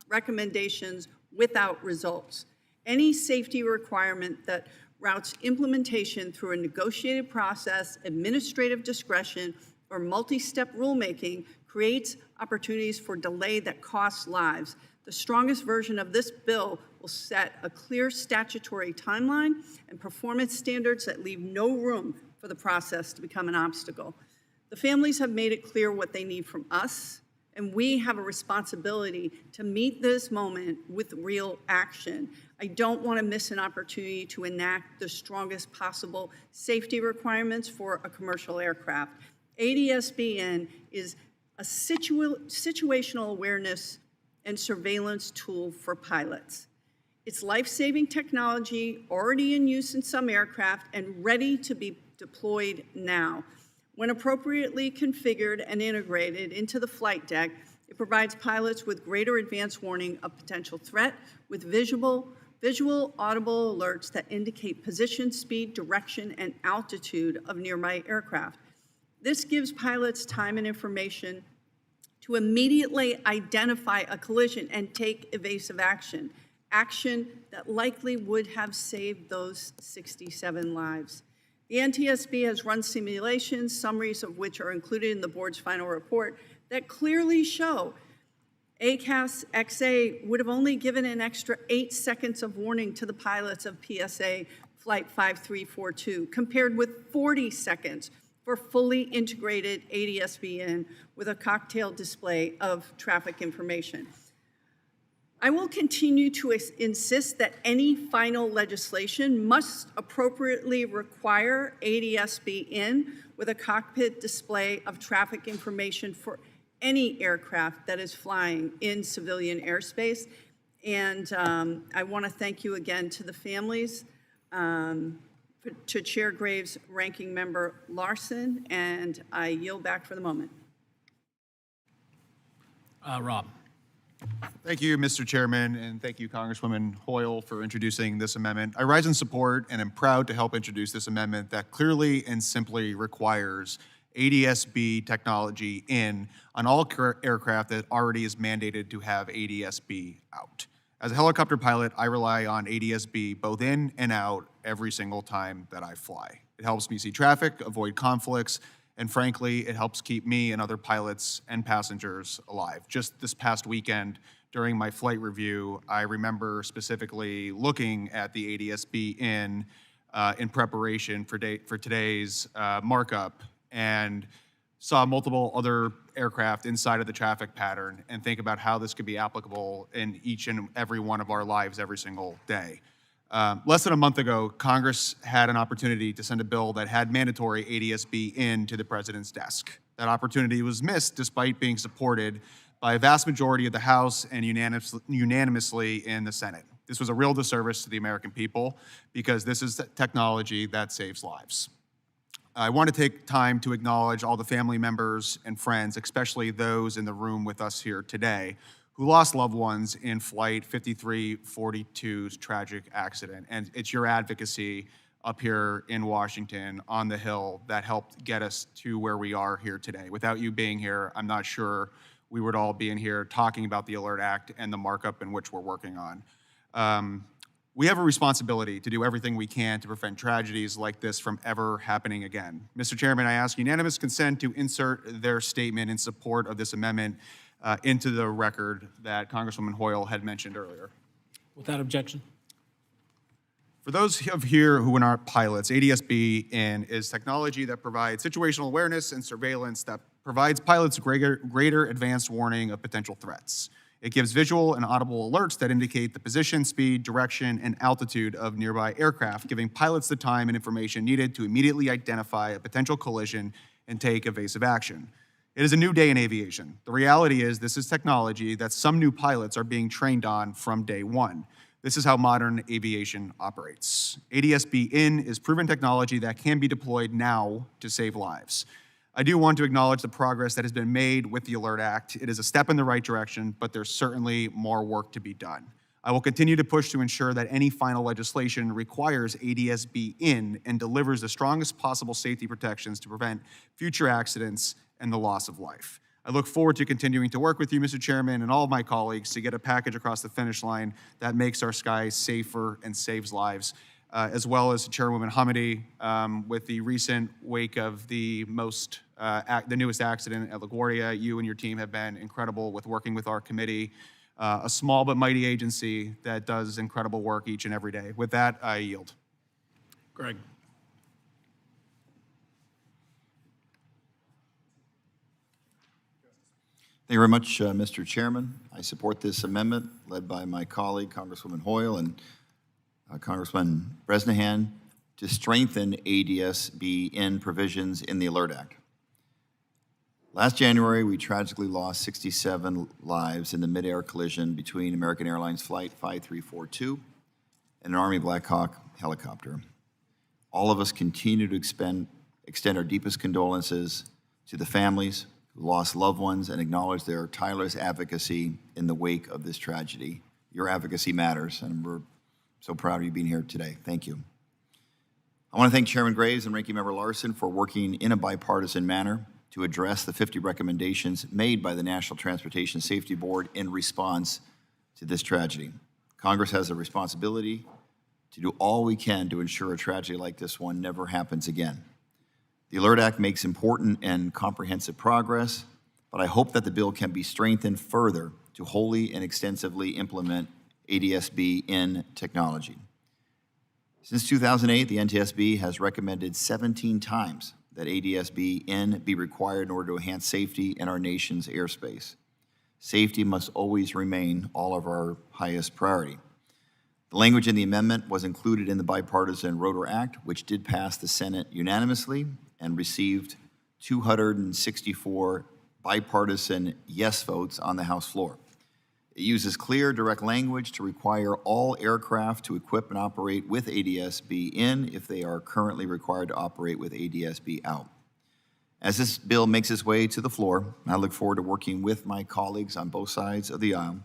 recommendations without results. Any safety requirement that routes implementation through a negotiated process, administrative discretion, or multi-step rulemaking creates opportunities for delay that costs lives. The strongest version of this bill will set a clear statutory timeline and performance standards that leave no room for the process to become an obstacle. The families have made it clear what they need from us, and we have a responsibility to meet this moment with real action. I don't want to miss an opportunity to enact the strongest possible safety requirements for a commercial aircraft. ADS-B-in is a situational awareness and surveillance tool for pilots. It's life-saving technology already in use in some aircraft and ready to be deployed now. When appropriately configured and integrated into the flight deck, it provides pilots with greater advance warning of potential threat with visual audible alerts that indicate position, speed, direction, and altitude of nearby aircraft. This gives pilots time and information to immediately identify a collision and take evasive action that likely would have saved those 67 lives. The NTSB has run simulations, summaries of which are included in the board's final report, that clearly show ACAS XA would have only given an extra 8 seconds of warning to the pilots of PSA Flight 5342, compared with 40 seconds for fully integrated ADS-B-in with a cocktail display of traffic information. I will continue to insist that any final legislation must appropriately require ADS-B-in with a cockpit display of traffic information for any aircraft that is flying in civilian airspace. And I want to thank you again to the families, to Chair Graves, Ranking Member Larson, and I yield back for the moment. Rob. Thank you, Mr. Chairman, and thank you, Congresswoman Hoyle, for introducing this amendment. I rise in support and am proud to help introduce this amendment that clearly and simply requires ADS-B technology in on all aircraft that already is mandated to have ADS-B out. As a helicopter pilot, I rely on ADS-B both in and out every single time that I fly. It helps me see traffic, avoid conflicts, and frankly, it helps keep me and other pilots and passengers alive. Just this past weekend, during my flight review, I remember specifically looking at the ADS-B in preparation for today's markup, and saw multiple other aircraft inside of the traffic pattern and think about how this could be applicable in each and every one of our lives every single day. Less than a month ago, Congress had an opportunity to send a bill that had mandatory ADS-B into the president's desk. That opportunity was missed despite being supported by a vast majority of the House and unanimously in the Senate. This was a real disservice to the American people because this is technology that saves lives. I want to take time to acknowledge all the family members and friends, especially those in the room with us here today, who lost loved ones in Flight 5342's tragic accident. And it's your advocacy up here in Washington on the Hill that helped get us to where we are here today. Without you being here, I'm not sure we would all be in here talking about the ALERT Act and the markup in which we're working on. We have a responsibility to do everything we can to prevent tragedies like this from ever happening again. Mr. Chairman, I ask unanimous consent to insert their statement in support of this amendment into the record that Congresswoman Hoyle had mentioned earlier. Without objection. For those of here who are not pilots, ADS-B is technology that provides situational awareness and surveillance that provides pilots greater advanced warning of potential threats. It gives visual and audible alerts that indicate the position, speed, direction, and altitude of nearby aircraft, giving pilots the time and information needed to immediately identify a potential collision and take evasive action. It is a new day in aviation. The reality is this is technology that some new pilots are being trained on from day one. This is how modern aviation operates. ADS-B is proven technology that can be deployed now to save lives. I do want to acknowledge the progress that has been made with the ALERT Act. It is a step in the right direction, but there's certainly more work to be done. I will continue to push to ensure that any final legislation requires ADS-B and delivers the strongest possible safety protections to prevent future accidents and the loss of life. I look forward to continuing to work with you, Mr. Chairman, and all of my colleagues to get a package across the finish line that makes our skies safer and saves lives. As well as Chairwoman Hamidi, with the recent wake of the newest accident at LaGuardia. You and your team have been incredible with working with our committee, a small but mighty agency that does incredible work each and every day. With that, I yield. Greg. Thank you very much, Mr. Chairman. I support this amendment led by my colleague, Congresswoman Hoyle, and Congressman Bresnahan to strengthen ADS-B provisions in the ALERT Act. Last January, we tragically lost 67 lives in the mid-air collision between American Airlines Flight 5342 and an Army Black Hawk helicopter. All of us continue to extend our deepest condolences to the families who lost loved ones and acknowledge their tireless advocacy in the wake of this tragedy. Your advocacy matters, and we're so proud of you being here today. Thank you. I want to thank Chairman Graves and Ranking Member Larson for working in a bipartisan manner to address the 50 recommendations made by the National Transportation Safety Board in response to this tragedy. Congress has a responsibility to do all we can to ensure a tragedy like this one never happens again. The ALERT Act makes important and comprehensive progress, but I hope that the bill can be strengthened further to wholly and extensively implement ADS-B technology. Since 2008, the NTSB has recommended 17 times that ADS-B be required in order to enhance safety in our nation's airspace. Safety must always remain all of our highest priority. The language in the amendment was included in the Bipartisan Rotor Act, which did pass the Senate unanimously and received 264 bipartisan yes votes on the House floor. It uses clear, direct language to require all aircraft to equip and operate with ADS-B if they are currently required to operate with ADS-B out. As this bill makes its way to the floor, I look forward to working with my colleagues on both sides of the aisle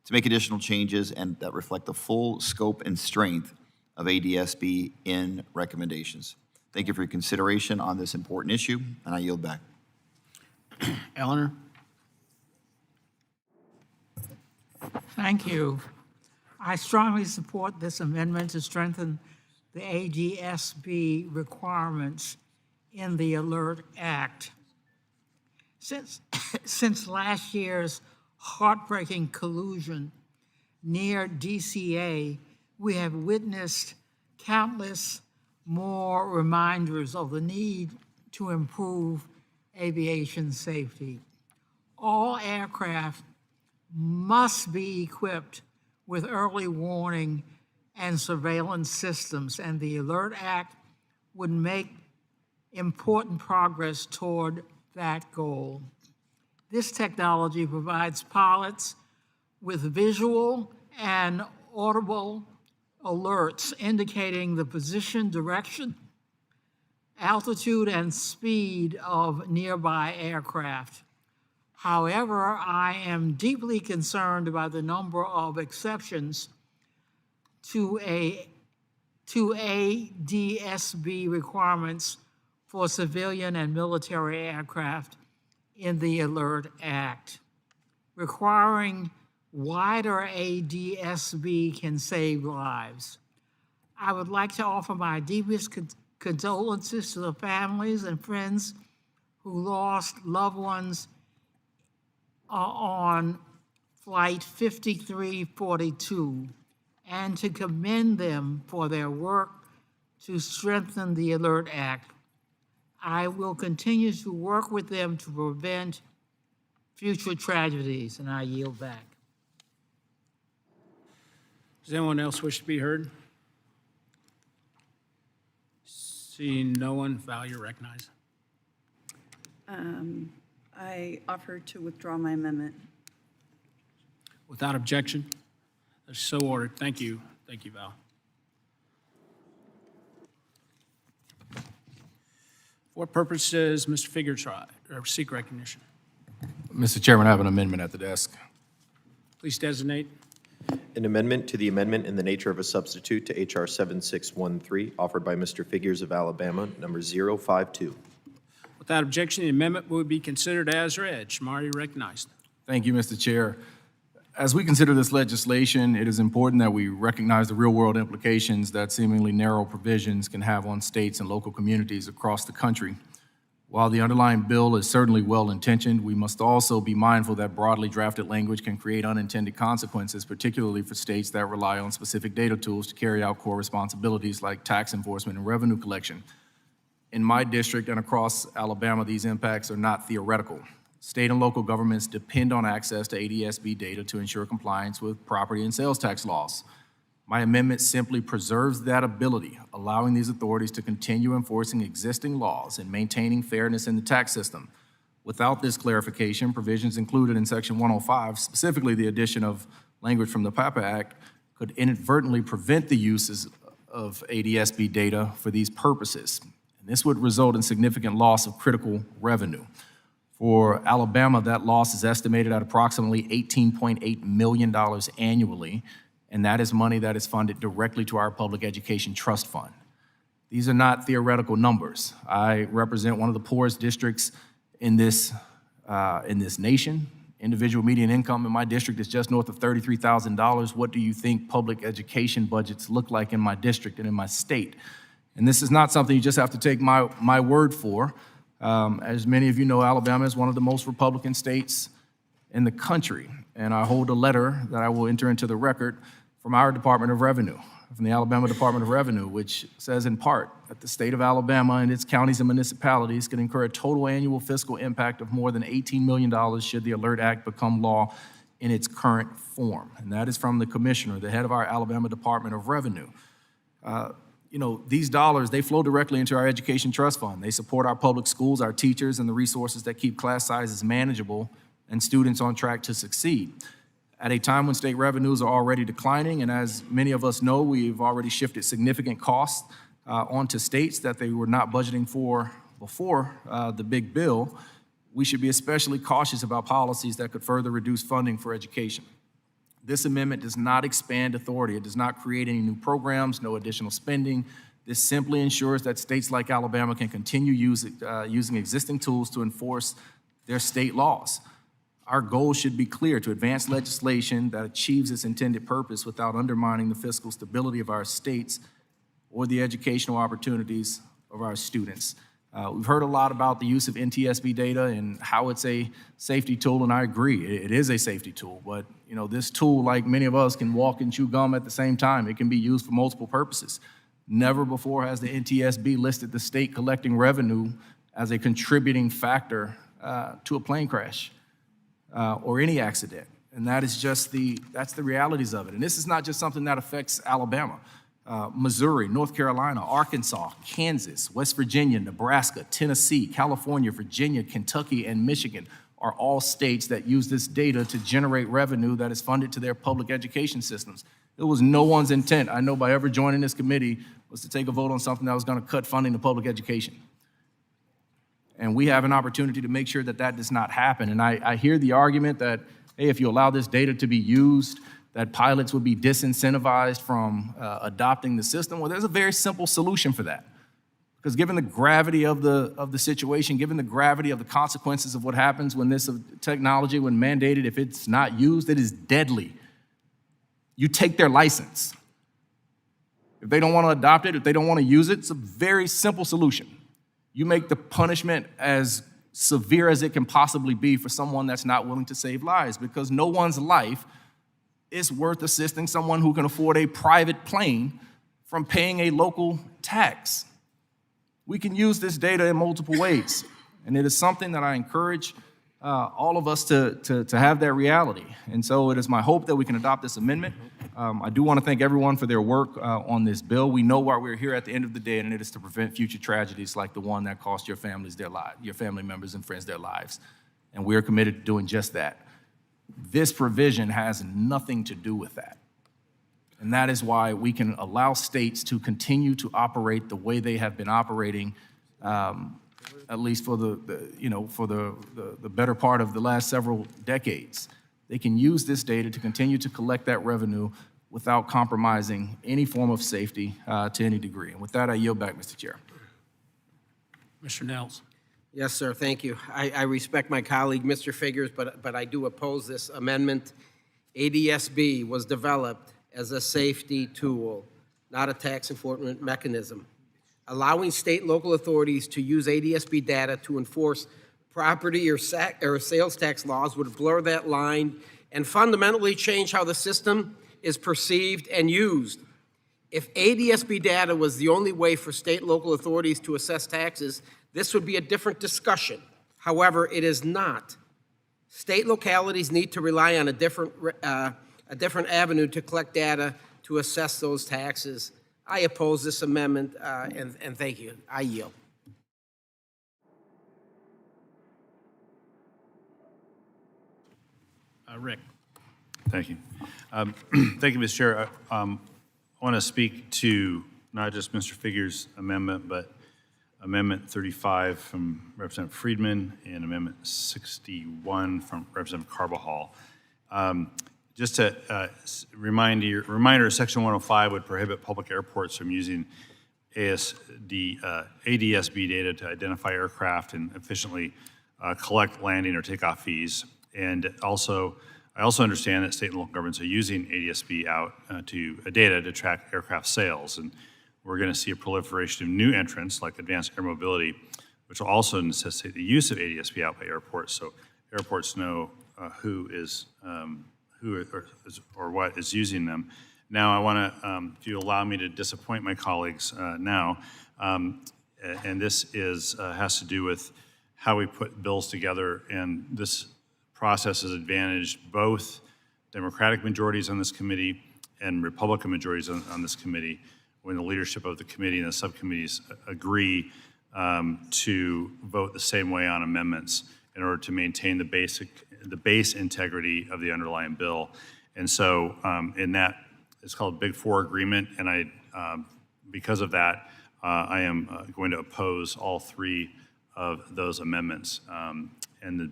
to make additional changes and that reflect the full scope and strength of ADS-B recommendations. Thank you for your consideration on this important issue, and I yield back. Eleanor. Thank you. I strongly support this amendment to strengthen the ADS-B requirements in the ALERT Act. Since last year's heartbreaking collision near DCA, we have witnessed countless more reminders of the need to improve aviation safety. All aircraft must be equipped with early warning and surveillance systems, and the Alert Act would make important progress toward that goal. This technology provides pilots with visual and audible alerts indicating the position, direction, altitude, and speed of nearby aircraft. However, I am deeply concerned about the number of exceptions to ADSB requirements for civilian and military aircraft in the Alert Act. Requiring wider ADSB can save lives. I would like to offer my deepest condolences to the families and friends who lost loved ones on Flight 5342, and to commend them for their work to strengthen the Alert Act. I will continue to work with them to prevent future tragedies, and I yield back. Does anyone else wish to be heard? Seeing no one, Val, you're recognized. I offer to withdraw my amendment. Without objection, that's so ordered. Thank you. Thank you, Val. For what purpose does Mr. Figure try or seek recognition? Mr. Chairman, I have an amendment at the desk. Please designate. An amendment to the amendment in the nature of a substitute to H.R. 7613, offered by Mr. Figures of Alabama, number 052. Without objection, the amendment will be considered as read. Shamar, you're recognized. Thank you, Mr. Chair. As we consider this legislation, it is important that we recognize the real-world implications that seemingly narrow provisions can have on states and local communities across the country. While the underlying bill is certainly well-intentioned, we must also be mindful that broadly drafted language can create unintended consequences, particularly for states that rely on specific data tools to carry out core responsibilities like tax enforcement and revenue collection. In my district and across Alabama, these impacts are not theoretical. State and local governments depend on access to ADSB data to ensure compliance with property and sales tax laws. My amendment simply preserves that ability, allowing these authorities to continue enforcing existing laws and maintaining fairness in the tax system. Without this clarification, provisions included in Section 105, specifically the addition of language from the PAPA Act, could inadvertently prevent the uses of ADSB data for these purposes. And this would result in significant loss of critical revenue. For Alabama, that loss is estimated at approximately $18.8 million annually, and that is money that is funded directly to our public education trust fund. These are not theoretical numbers. I represent one of the poorest districts in this nation. Individual median income in my district is just north of $33,000. What do you think public education budgets look like in my district and in my state? And this is not something you just have to take my word for. As many of you know, Alabama is one of the most Republican states in the country. And I hold a letter that I will enter into the record from our Department of Revenue, from the Alabama Department of Revenue, which says in part that the state of Alabama and its counties and municipalities could incur a total annual fiscal impact of more than $18 million should the Alert Act become law in its current form. And that is from the commissioner, the head of our Alabama Department of Revenue. These dollars, they flow directly into our education trust fund. They support our public schools, our teachers, and the resources that keep class sizes manageable and students on track to succeed. At a time when state revenues are already declining, and as many of us know, we've already shifted significant costs onto states that they were not budgeting for before the big bill, we should be especially cautious about policies that could further reduce funding for education. This amendment does not expand authority. It does not create any new programs, no additional spending. This simply ensures that states like Alabama can continue using existing tools to enforce their state laws. Our goal should be clear: to advance legislation that achieves its intended purpose without undermining the fiscal stability of our states or the educational opportunities of our students. We've heard a lot about the use of NTSB data and how it's a safety tool, and I agree, it is a safety tool. But this tool, like many of us, can walk and chew gum at the same time. It can be used for multiple purposes. Never before has the NTSB listed the state collecting revenue as a contributing factor to a plane crash or any accident. And that is just that's the realities of it. And this is not just something that affects Alabama. Missouri, North Carolina, Arkansas, Kansas, West Virginia, Nebraska, Tennessee, California, Virginia, Kentucky, and Michigan are all states that use this data to generate revenue that is funded to their public education systems. It was no one's intent, I know, by ever joining this committee, was to take a vote on something that was going to cut funding to public education. And we have an opportunity to make sure that that does not happen. And I hear the argument that, hey, if you allow this data to be used, that pilots would be disincentivized from adopting the system. Well, there's a very simple solution for that. Because given the gravity of the situation, given the gravity of the consequences of what happens when this technology, when mandated, if it's not used, it is deadly. You take their license. If they don't want to adopt it, if they don't want to use it, it's a very simple solution. You make the punishment as severe as it can possibly be for someone that's not willing to save lives, because no one's life is worth assisting someone who can afford a private plane from paying a local tax. We can use this data in multiple ways, and it is something that I encourage all of us to have that reality. And so it is my hope that we can adopt this amendment. I do want to thank everyone for their work on this bill. We know why we're here at the end of the day, and it is to prevent future tragedies like the one that cost your families their lives, your family members and friends their lives. And we are committed to doing just that. This provision has nothing to do with that. And that is why we can allow states to continue to operate the way they have been operating, at least for the better part of the last several decades. They can use this data to continue to collect that revenue without compromising any form of safety to any degree. And with that, I yield back, Mr. Chair. Mr. Nels. Yes, sir, thank you. I respect my colleague, Mr. Figures, but I do oppose this amendment. ADSB was developed as a safety tool, not a tax enforcement mechanism. Allowing state and local authorities to use ADSB data to enforce property or sales tax laws would blur that line and fundamentally change how the system is perceived and used. If ADSB data was the only way for state and local authorities to assess taxes, this would be a different discussion. However, it is not. State localities need to rely on a different avenue to collect data to assess those taxes. I oppose this amendment, and thank you. I yield. Rick. Thank you. Thank you, Mr. Chair. I want to speak to not just Mr. Figure's amendment, but Amendment 35 from Representative Friedman and Amendment 61 from Representative Carbajal. Just to reminder, Section 105 would prohibit public airports from using ADSB data to identify aircraft and efficiently collect landing or takeoff fees. And also, I also understand that state and local governments are using ADSB data to track aircraft sales. And we're going to see a proliferation of new entrants like advanced air mobility, which will also necessitate the use of ADSB out by airports, so airports know who or what is using them. Now, I want to, if you allow me to disappoint my colleagues now, and this has to do with how we put bills together, and this process has advantaged both Democratic majorities on this committee and Republican majorities on this committee when the leadership of the committee and the subcommittees agree to vote the same way on amendments in order to maintain the base integrity of the underlying bill. And so in that, it's called Big Four Agreement, and because of that, I am going to oppose all three of those amendments,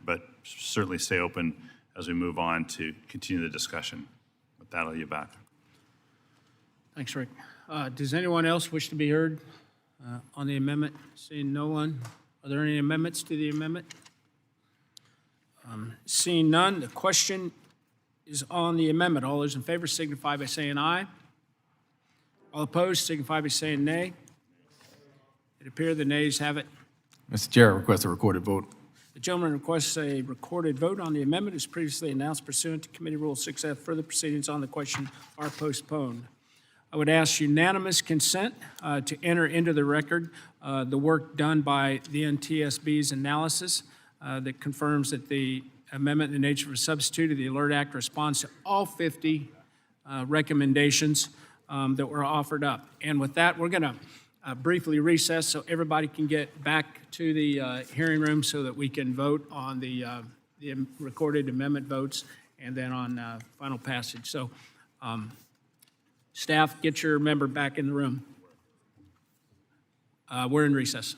but certainly stay open as we move on to continue the discussion. With that, I'll yield back. Thanks, Rick. Does anyone else wish to be heard on the amendment? Seeing no one, are there any amendments to the amendment? Seeing none, the question is on the amendment. All those in favor signify by saying aye. All opposed signify by saying nay. It appears the nays have it. Mr. Chair, I request a recorded vote. The gentleman requests a recorded vote on the amendment as previously announced pursuant to Committee Rule 6F. Further proceedings on the question are postponed. I would ask unanimous consent to enter into the record the work done by the NTSB's analysis that confirms that the amendment in the nature of a substitute of the Alert Act responds to all 50 recommendations that were offered up. And with that, we're going to briefly recess so everybody can get back to the hearing room so that we can vote on the recorded amendment votes and then on final passage. So staff, get your member back in the room. We're in recess.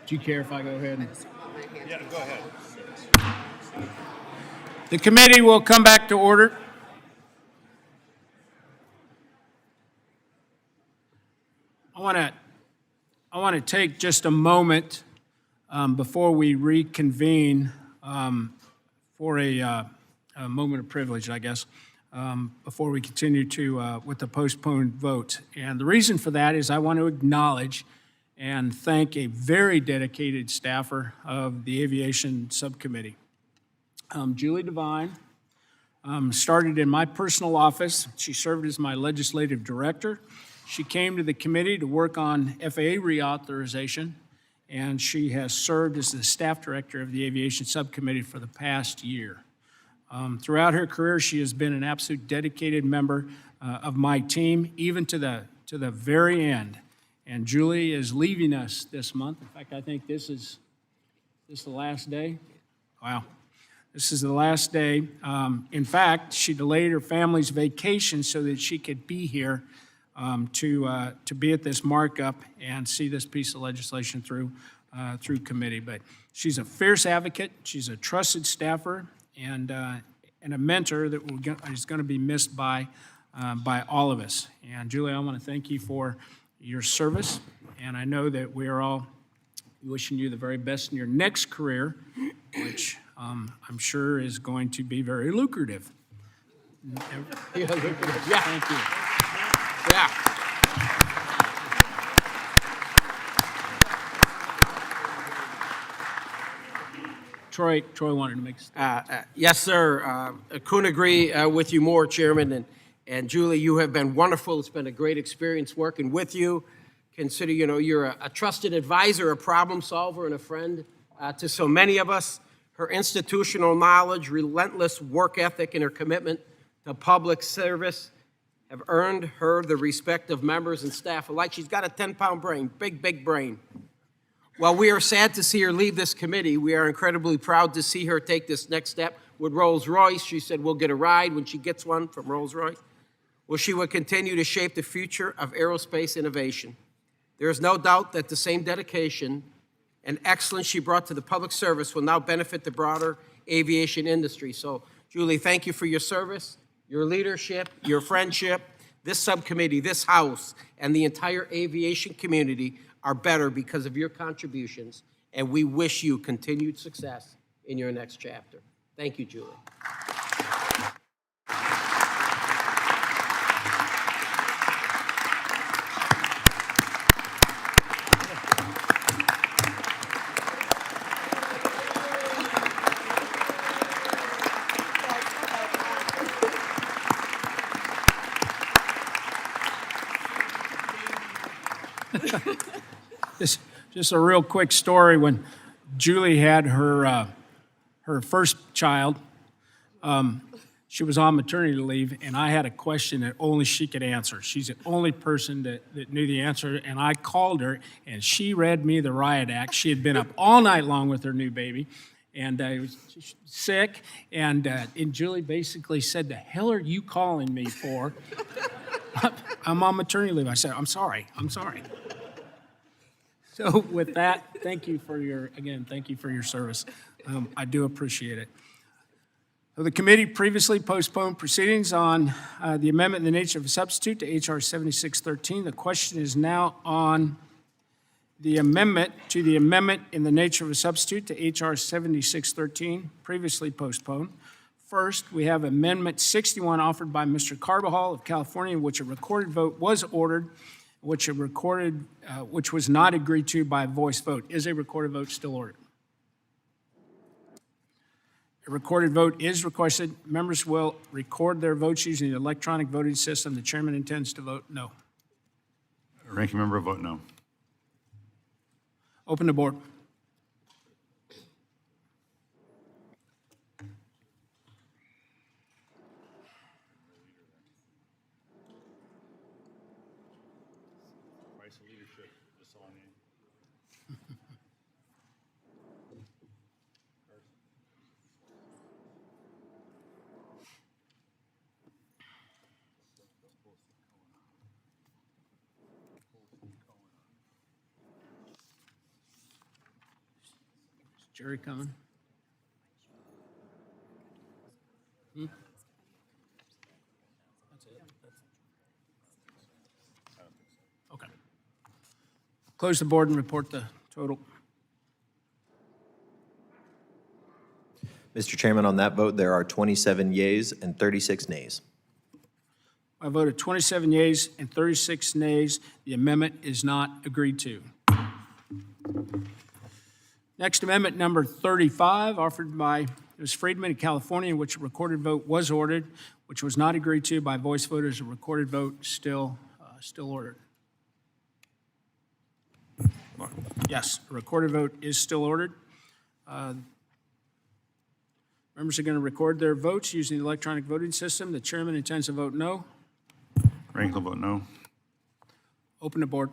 Do you care if I go ahead? Yeah, go ahead. The committee will come back to order. I want to take just a moment before we reconvene for a moment of privilege, I guess, before we continue with the postponed vote. And the reason for that is I want to acknowledge and thank a very dedicated staffer of the Aviation Subcommittee. Julie Devine started in my personal office. She served as my legislative director. She came to the committee to work on FAA reauthorization, and she has served as the staff director of the Aviation Subcommittee for the past year. Throughout her career, she has been an absolute dedicated member of my team, even to the very end. And Julie is leaving us this month. In fact, I think this is the last day. Wow. This is the last day. In fact, she delayed her family's vacation so that she could be here to be at this markup and see this piece of legislation through committee. But she's a fierce advocate. She's a trusted staffer and a mentor that is going to be missed by all of us. And Julie, I want to thank you for your service, and I know that we are all wishing you the very best in your next career, which I'm sure is going to be very lucrative. Yeah, lucrative. Yeah. Thank you. Yeah. Troy wanted to make a statement. Yes, sir. I couldn't agree with you more, Chairman. And Julie, you have been wonderful. It's been a great experience working with you. Consider, you're a trusted advisor, a problem solver, and a friend to so many of us. Her institutional knowledge, relentless work ethic, and her commitment to public service have earned her the respect of members and staff alike. She's got a 10-pound brain, big brain. While we are sad to see her leave this committee, we are incredibly proud to see her take this next step with Rolls-Royce. She said we'll get a ride when she gets one from Rolls-Royce. Well, she will continue to shape the future of aerospace innovation. There is no doubt that the same dedication and excellence she brought to the public service will now benefit the broader aviation industry. So, Julie, thank you for your service, your leadership, your friendship. This subcommittee, this House, and the entire aviation community are better because of your contributions, and we wish you continued success in your next chapter. Thank you, Julie. Just a real quick story. When Julie had her first child, she was on maternity leave, and I had a question that only she could answer. She's the only person that knew the answer, and I called her, and she read me the riot act. She had been up all night long with her new baby, and was sick, and Julie basically said, "The hell are you calling me for? I'm on maternity leave." I said, I'm sorry. So with that, thank you for your service. I do appreciate it. So the committee previously postponed proceedings on the amendment in the nature of a substitute to H.R. 7613. The question is now on the amendment to the amendment in the nature of a substitute to H.R. 7613, previously postponed. First, we have Amendment 61 offered by Mr. Carbajal of California, in which a recorded vote was ordered, which was not agreed to by voice vote. Is a recorded vote still ordered? A recorded vote is requested. Members will record their votes using the electronic voting system. The chairman intends to vote no. Ranking member, vote no. Open the board. Jerry coming? That's it? Okay. Close the board and report the total. Mr. Chairman, on that vote, there are 27 yeas and 36 nays. By a vote of 27 yeas and 36 nays, the amendment is not agreed to. Next, amendment number 35, offered by Ms. Friedman of California, in which a recorded vote was ordered, which was not agreed to by voice voters. A recorded vote still ordered. Yes, a recorded vote is still ordered. Members are going to record their votes using the electronic voting system. The chairman intends to vote no. Rankin will vote no. Open the board.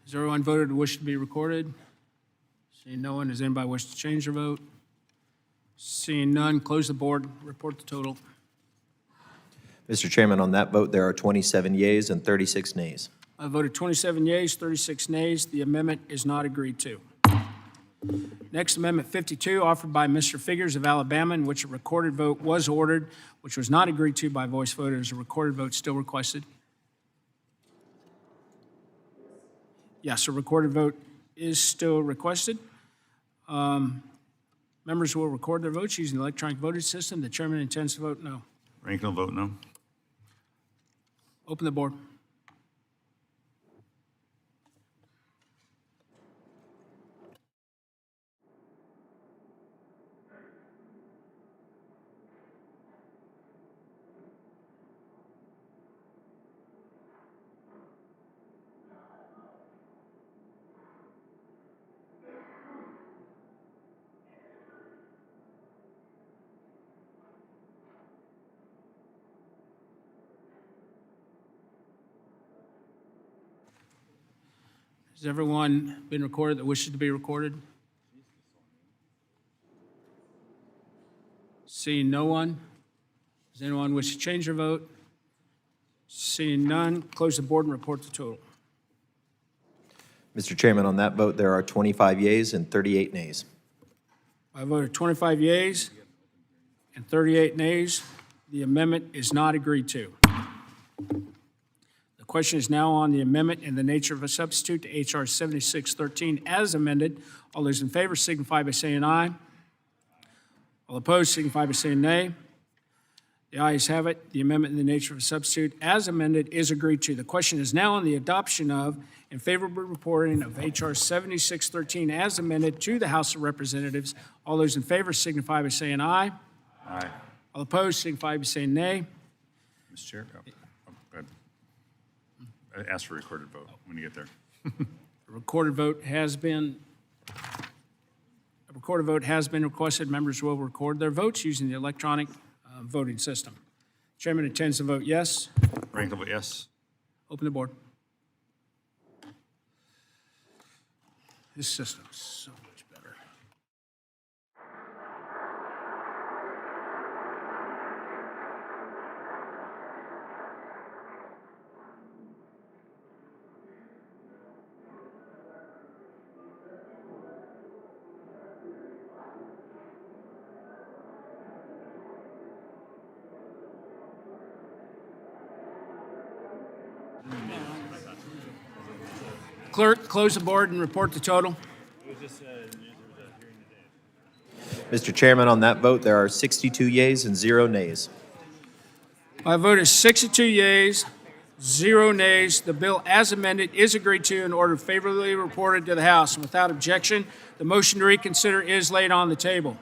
Has everyone voted to wish to be recorded? Seeing no one, does anybody wish to change their vote? Seeing none, close the board, report the total. Mr. Chairman, on that vote, there are 27 yeas and 36 nays. I voted 27 yeas, 36 nays. The amendment is not agreed to. Next, Amendment 52, offered by Mr. Figures of Alabama, in which a recorded vote was ordered, which was not agreed to by voice voters. A recorded vote still requested. Yes, a recorded vote is still requested. Members will record their votes using the electronic voting system. The chairman intends to vote no. Rankin will vote no. Open the board. Has everyone been recorded that wishes to be recorded? Seeing no one, does anyone wish to change their vote? Seeing none, close the board and report the total. Mr. Chairman, on that vote, there are 25 yeas and 38 nays. By a vote of 25 yeas and 38 nays, the amendment is not agreed to. The question is now on the amendment in the nature of a substitute to H.R. 7613 as amended. All those in favor signify by saying aye. All opposed signify by saying nay. The ayes have it. The amendment in the nature of a substitute as amended is agreed to. The question is now on the adoption of and favorable reporting of H.R. 7613 as amended to the House of Representatives. All those in favor signify by saying aye. Aye. All opposed signify by saying nay. Mr. Chair, go ahead. Ask for a recorded vote when you get there. A recorded vote has been requested. Members will record their votes using the electronic voting system. Chairman intends to vote yes. Rankin will vote yes. Open the board. This system is so much better. Clerk, close the board and report the total. Mr. Chairman, on that vote, there are 62 yeas and 0 nays. My vote is 62 yeas, 0 nays. The bill as amended is agreed to and ordered favorably reported to the House. And without objection, the motion to reconsider is laid on the table.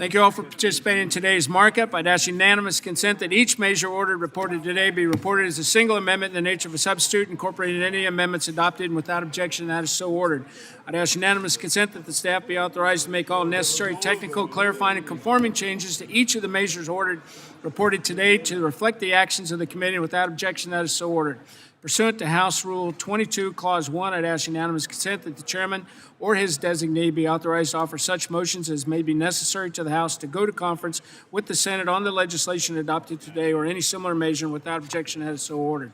Thank you all for participating in today's markup. I'd ask unanimous consent that each measure ordered reported today be reported as a single amendment in the nature of a substitute, incorporating any amendments adopted, and without objection, that is so ordered. I'd ask unanimous consent that the staff be authorized to make all necessary technical, clarifying, and conforming changes to each of the measures ordered reported today to reflect the actions of the committee, and without objection, that is so ordered. Pursuant to House Rule 22, Clause 1, I'd ask unanimous consent that the chairman or his designee be authorized to offer such motions as may be necessary to the House to go to conference with the Senate on the legislation adopted today or any similar measure, and without objection, that is so ordered.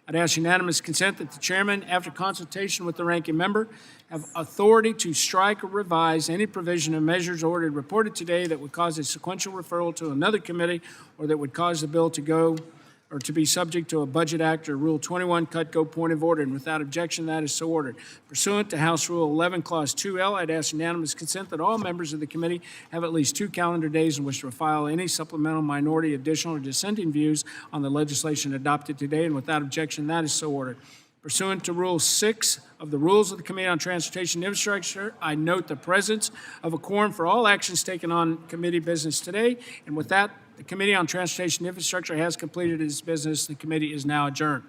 I'd ask unanimous consent that the chairman, after consultation with the ranking member, have authority to strike or revise any provision of measures ordered reported today that would cause a sequential referral to another committee or that would cause the bill to go or to be subject to a Budget Act or Rule 21 cut-go point of order, and without objection, that is so ordered. Pursuant to House Rule 11, Clause 2L, I'd ask unanimous consent that all members of the committee have at least 2 calendar days in which to file any supplemental, minority, additional, or dissenting views on the legislation adopted today, and without objection, that is so ordered. Pursuant to Rule 6 of the Rules of the Committee on Transportation and Infrastructure, I note the presence of a quorum for all actions taken on committee business today, and with that, the Committee on Transportation and Infrastructure has completed its business. The committee is now adjourned.